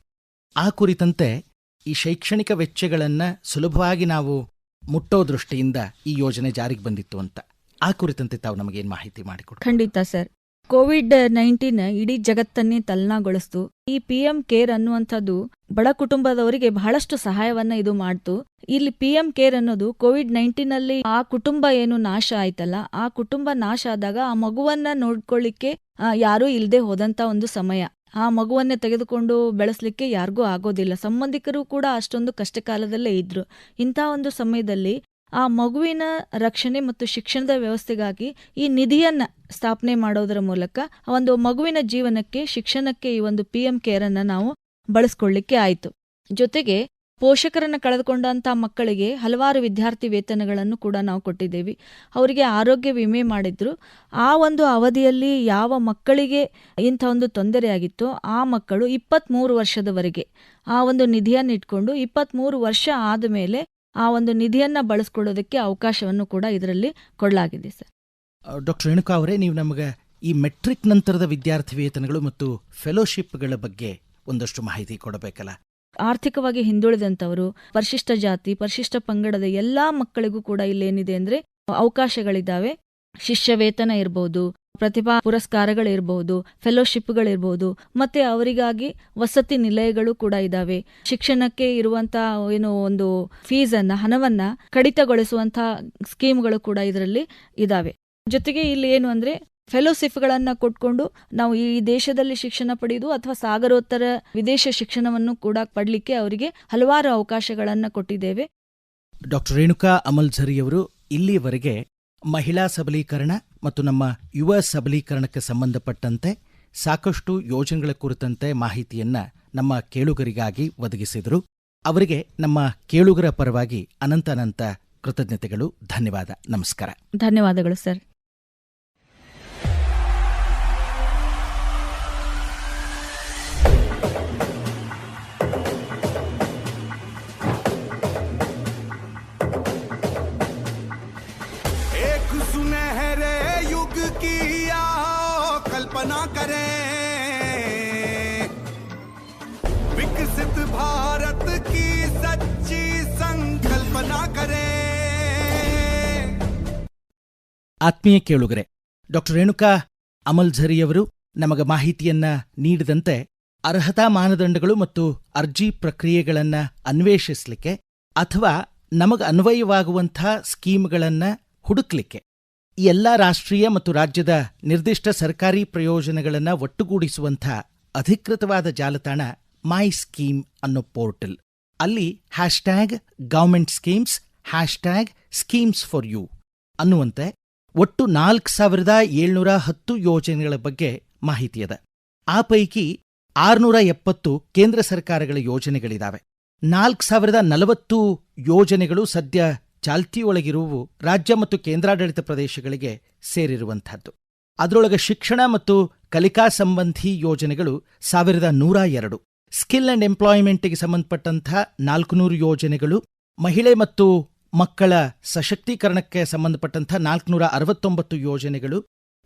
ಆ ಕುರಿತಂತೆ ಈ ಶೈಕ್ಷಣಿಕ ವೆಚ್ಚಗಳನ್ನು ಸುಲಭವಾಗಿ ನಾವು ಮುಟ್ಟೋ ದೃಷ್ಟಿಯಿಂದ ಈ ಯೋಜನೆ ಜಾರಿಗೆ ಬಂದಿತ್ತು ಅಂತ. ಆ ಕುರಿತಂತೆ ತಾವು ನಮಗೇನು ಮಾಹಿತಿ ಮಾಡಿಕೊಡಿ. ಖಂಡಿತ ಸರ್. ಕೋವಿಡ್-19 ಇಡೀ ಜಗತ್ತನ್ನೇ ತಲ್ಲಣಗೊಳಿಸ್ತು. ಈ PM ಕೇರ್ ಅನ್ನುವಂಥದ್ದು ಬಡ ಕುಟುಂಬದವರಿಗೆ ಬಹಳಷ್ಟು ಸಹಾಯವನ್ನ ಇದು ಮಾಡ್ತು. ಇಲ್ಲಿ PM ಕೇರ್ ಅನ್ನೋದು ಕೋವಿಡ್-19 ಆ ಕುಟುಂಬ ಏನು ನಾಶ ಆಯ್ತಲ್ಲ, ಆ ಕುಟುಂಬ ನಾಶ ಆದಾಗ ಆ ಮಗುವನ್ನ ನೋಡ್ಕೊಳ್ಳಿಕ್ಕೆ ಯಾರೂ ಇಲ್ಲದೆ ಹೋದಂತ ಒಂದು ಸಮಯ. ಆ ಮಗುವನ್ನೇ ತೆಗೆದುಕೊಂಡು ಬೆಳೆಸಲಿಕ್ಕೆ ಯಾರಿಗೂ ಆಗೋದಿಲ್ಲ. ಸಂಬಂಧಿಕರು ಕೂಡ ಅಷ್ಟೊಂದು ಕಷ್ಟ ಕಾಲದಲ್ಲೇ ಇದ್ರು. ಇಂಥ ಒಂದು ಸಮಯದಲ್ಲಿ ಆ ಮಗುವಿನ ರಕ್ಷಣೆ ಮತ್ತು ಶಿಕ್ಷಣದ ವ್ಯವಸ್ಥೆಗಾಗಿ ಈ ನಿಧಿಯನ್ನ ಸ್ಥಾಪನೆ ಮಾಡೋದರ ಮೂಲಕ ಒಂದು ಮಗುವಿನ ಜೀವನಕ್ಕೆ, ಶಿಕ್ಷಣಕ್ಕೆ ಈ ಒಂದು PM ಕೇರ್ ಅನ್ನ ನಾವು ಬಳಸ್ಕೊಳ್ಳಿಕ್ಕೆ ಆಯ್ತು. ಜೊತೆಗೆ ಪೋಷಕರನ್ನ ಕಳೆದುಕೊಂಡಂತ ಮಕ್ಕಳಿಗೆ ಹಲವಾರು ವಿದ್ಯಾರ್ಥಿ ವೇತನಗಳನ್ನು ಕೂಡ ನಾವು ಕೊಟ್ಟಿದ್ದೇವೆ. ಅವರಿಗೆ ಆರೋಗ್ಯ ವಿಮೆ ಮಾಡಿದ್ರು. ಆ ಒಂದು ಅವಧಿಯಲ್ಲಿ ಯಾವ ಮಕ್ಕಳಿಗೆ ಇಂಥ ಒಂದು ತೊಂದರೆ ಆಗಿತ್ತೋ ಆ ಮಕ್ಕಳು 23 ವರ್ಷದವರೆಗೆ ಆ ಒಂದು ನಿಧಿಯನ್ನು ಇಟ್ಕೊಂಡು 23 ವರ್ಷ ಆದ ಮೇಲೆ ಆ ಒಂದು ನಿಧಿಯನ್ನ ಬಳಸ್ಕೊಳ್ಳೋದಕ್ಕೆ ಅವಕಾಶವನ್ನು ಕೂಡ ಇದರಲ್ಲಿ ಕೊಡಲಾಗಿದೆ ಸರ್. ಡಾಕ್ಟರ್ ರೇಣುಕಾ ಅವರೇ, ನೀವು ನಮಗೆ ಈ ಮೆಟ್ರಿಕ್ ನಂತರದ ವಿದ್ಯಾರ್ಥಿ ವೇತನಗಳು ಮತ್ತು ಫೆಲೋಶಿಪ್ಗಳ ಬಗ್ಗೆ ಒಂದಷ್ಟು ಮಾಹಿತಿ ಕೊಡಬೇಕಲ್ಲ. ಆರ್ಥಿಕವಾಗಿ ಹಿಂದುಳಿದಂಥವರು, ಪರಿಶಿಷ್ಟ ಜಾತಿ, ಪರಿಶಿಷ್ಟ ಪಂಗಡದ ಎಲ್ಲಾ ಮಕ್ಕಳಿಗೂ ಕೂಡ ಇಲ್ಲೇನಿದೆ ಅಂದ್ರೆ ಅವಕಾಶಗಳಿದ್ದಾವೆ. ಶಿಷ್ಯ ವೇತನ ಇರಬಹುದು, ಪ್ರತಿಭಾ ಪುರಸ್ಕಾರಗಳಿರಬಹುದು, ಫೆಲೋಶಿಪ್ಗಳಿರ್ಬಹುದು, ಮತ್ತೆ ಅವರಿಗಾಗಿ ವಸತಿ ನಿಲಯಗಳು ಕೂಡ ಇದ್ದಾವೆ. ಶಿಕ್ಷಣಕ್ಕೆ ಇರುವಂತ ಏನು ಒಂದು ಹಣವನ್ನ ಕಡಿತಗೊಳಿಸುವಂತ ಸ್ಕೀಮ್ಗಳು ಕೂಡ ಇದರಲ್ಲಿ ಇದಾವೆ. ಜೊತೆಗೆ ಇಲ್ಲಿ ಏನು ಅಂದ್ರೆ ಫೆಲೋಶಿಪ್ಗಳನ್ನ ಕೊಟ್ಕೊಂಡು ನಾವು ಈ ದೇಶದಲ್ಲಿ ಶಿಕ್ಷಣ ಪಡೆಯುವುದು ಅಥವಾ ಸಾಗರೋತ್ತರ ವಿದೇಶ ಶಿಕ್ಷಣವನ್ನು ಕೂಡ ಪಡಲಿಕ್ಕೆ ಅವರಿಗೆ ಹಲವಾರು ಅವಕಾಶಗಳನ್ನ ಕೊಟ್ಟಿದ್ದೇವೆ. ಡಾಕ್ಟರ್ ರೇಣುಕಾ ಅಮಲ್ಝರಿಯವರು ಇಲ್ಲಿಯವರೆಗೆ ಮಹಿಳಾ ಸಬಲೀಕರಣ ಮತ್ತು ನಮ್ಮ ಯುವ ಸಬಲೀಕರಣಕ್ಕೆ ಸಂಬಂಧಪಟ್ಟಂತೆ ಸಾಕಷ್ಟು ಯೋಜನೆಗಳ ಕುರಿತಂತೆ ಮಾಹಿತಿಯನ್ನ ನಮ್ಮ ಕೇಳುಗರಿಗಾಗಿ ಒದಗಿಸಿದರು. ಅವರಿಗೆ ನಮ್ಮ ಕೇಳುಗರ ಪರವಾಗಿ ಅನಂತ ಕೃತಜ್ಞತೆಗಳು. ಧನ್ಯವಾದ. ನಮಸ್ಕಾರ. ಧನ್ಯವಾದಗಳು ಸರ್. सुनहरे युग की आओ कल्पना करें, विकसित भारत की सच्ची संकल्पना करें. ಆತ್ಮೀಯ ಕೇಳುಗರೆ, ಡಾಕ್ಟರ್ ರೇಣುಕಾ ಅಮಲ್ಝರಿಯವರು ನಮಗೆ ಮಾಹಿತಿಯನ್ನ ನೀಡಿದಂತೆ ಅರ್ಹತಾ ಮಾನದಂಡಗಳು ಮತ್ತು ಅರ್ಜಿ ಪ್ರಕ್ರಿಯೆಗಳನ್ನು ಅನ್ವೇಷಿಸಲಿಕ್ಕೆ ಅಥವಾ ನಮಗೆ ಅನ್ವಯವಾಗುವಂಥ ಸ್ಕೀಮ್ಗಳನ್ನು ಹುಡುಕ್ಲಿಕ್ಕೆ ಈ ಎಲ್ಲ ರಾಷ್ಟ್ರೀಯ ಮತ್ತು ರಾಜ್ಯದ ನಿರ್ದಿಷ್ಟ ಸರ್ಕಾರಿ ಪ್ರಯೋಜನಗಳನ್ನು ಒಟ್ಟುಗೂಡಿಸುವಂಥ ಅಧಿಕೃತವಾದ ಜಾಲತಾಣ ಮೈ ಸ್ಕೀಮ್ ಅನ್ನೋ ಪೋರ್ಟಲ್. ಅಲ್ಲಿ #government schemes, #schemes for you ಅನ್ನುವಂತೆ ಒಟ್ಟು 4710 ಯೋಜನೆಗಳ ಬಗ್ಗೆ ಮಾಹಿತಿಯದ. ಆ ಪೈಕಿ 670 ಕೇಂದ್ರ ಸರ್ಕಾರಗಳ ಯೋಜನೆಗಳಿದಾವೆ. 4040 ಯೋಜನೆಗಳು ಸದ್ಯ ಚಾಲ್ತಿಯೊಳಗಿರುವು ರಾಜ್ಯ ಮತ್ತು ಕೇಂದ್ರಾಡಳಿತ ಪ್ರದೇಶಗಳಿಗೆ ಸೇರಿರುವಂಥದ್ದು. ಅದರೊಳಗೆ ಶಿಕ್ಷಣ ಮತ್ತು ಕಲಿಕಾ ಸಂಬಂಧಿ ಯೋಜನೆಗಳು 1102, ಸ್ಕಿಲ್ ಅಂಡ್ ಎಂಪ್ಲಾಯ್ಮೆಂಟ್ಗೆ ಸಂಬಂಧಪಟ್ಟಂಥ 400 ಯೋಜನೆಗಳು, ಮಹಿಳೆ ಮತ್ತು ಮಕ್ಕಳ ಸಶಕ್ತೀಕರಣಕ್ಕೆ ಸಂಬಂಧಪಟ್ಟಂಥ 469 ಯೋಜನೆಗಳು,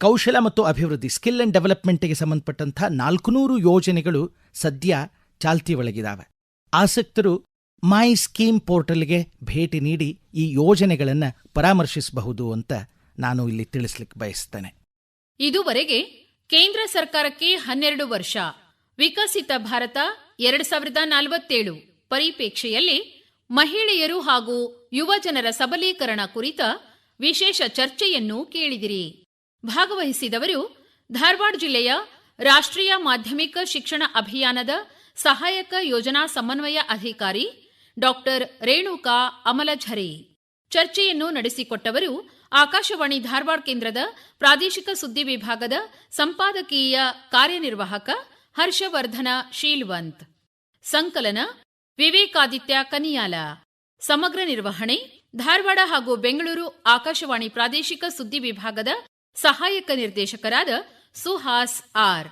ಕೌಶಲ ಮತ್ತು ಅಭಿವೃದ್ಧಿ ಸ್ಕಿಲ್ ಅಂಡ್ ಡೆವಲಪ್ಮೆಂಟ್ಗೆ ಸಂಬಂಧಪಟ್ಟಂಥ 400 ಯೋಜನೆಗಳು ಸದ್ಯ ಚಾಲ್ತಿಯೊಳಗಿದ್ದಾವೆ. ಆಸಕ್ತರು ಮೈ ಸ್ಕೀಮ್ ಪೋರ್ಟಲ್ಗೆ ಭೇಟಿ ನೀಡಿ ಈ ಯೋಜನೆಗಳನ್ನು ಪರಾಮರ್ಶಿಸಬಹುದು ಅಂತ ನಾನು ಇಲ್ಲಿ ತಿಳಿಸ್ಲಿಕ್ಕೆ ಬಯಸ್ತೇನೆ. ಇದುವರೆಗೆ ಕೇಂದ್ರ ಸರ್ಕಾರಕ್ಕೆ 12 ವರ್ಷ ವಿಕಸಿತ ಭಾರತ 2047 ಪರಿಪೇಕ್ಷೆಯಲ್ಲಿ ಮಹಿಳೆಯರು ಹಾಗೂ ಯುವಜನರ ಸಬಲೀಕರಣ ಕುರಿತ ವಿಶೇಷ ಚರ್ಚೆಯನ್ನು ಕೇಳಿದಿರಿ. ಭಾಗವಹಿಸಿದವರು ಧಾರವಾಡ ಜಿಲ್ಲೆಯ ರಾಷ್ಟ್ರೀಯ ಮಾಧ್ಯಮಿಕ ಶಿಕ್ಷಣ ಅಭಿಯಾನದ ಸಹಾಯಕ ಯೋಜನಾ ಸಮನ್ವಯ ಅಧಿಕಾರಿ ಡಾಕ್ಟರ್ ರೇಣುಕಾ ಅಮಲಝರಿ. ಚರ್ಚೆಯನ್ನು ನಡೆಸಿಕೊಟ್ಟವರು ಆಕಾಶವಾಣಿ ಧಾರವಾಡ ಕೇಂದ್ರದ ಪ್ರಾದೇಶಿಕ ಸುದ್ದಿ ವಿಭಾಗದ ಸಂಪಾದಕೀಯ ಕಾರ್ಯನಿರ್ವಾಹಕ ಹರ್ಷವರ್ಧನ ಶೀಲ್ವಂತ್. ಸಂಕಲನ ವಿವೇಕಾದಿತ್ಯ ಕನಿಯಾಲ. ಸಮಗ್ರ ನಿರ್ವಹಣೆ ಧಾರವಾಡ ಹಾಗೂ ಬೆಂಗಳೂರು ಆಕಾಶವಾಣಿ ಪ್ರಾದೇಶಿಕ ಸುದ್ದಿ ವಿಭಾಗದ ಸಹಾಯಕ ನಿರ್ದೇಶಕರಾದ ಸುಹಾಸ್ ಆರ್.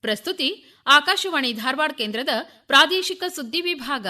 ಪ್ರಸ್ತುತಿ ಆಕಾಶವಾಣಿ ಧಾರವಾಡ ಕೇಂದ್ರದ ಪ್ರಾದೇಶಿಕ ಸುದ್ದಿ ವಿಭಾಗ.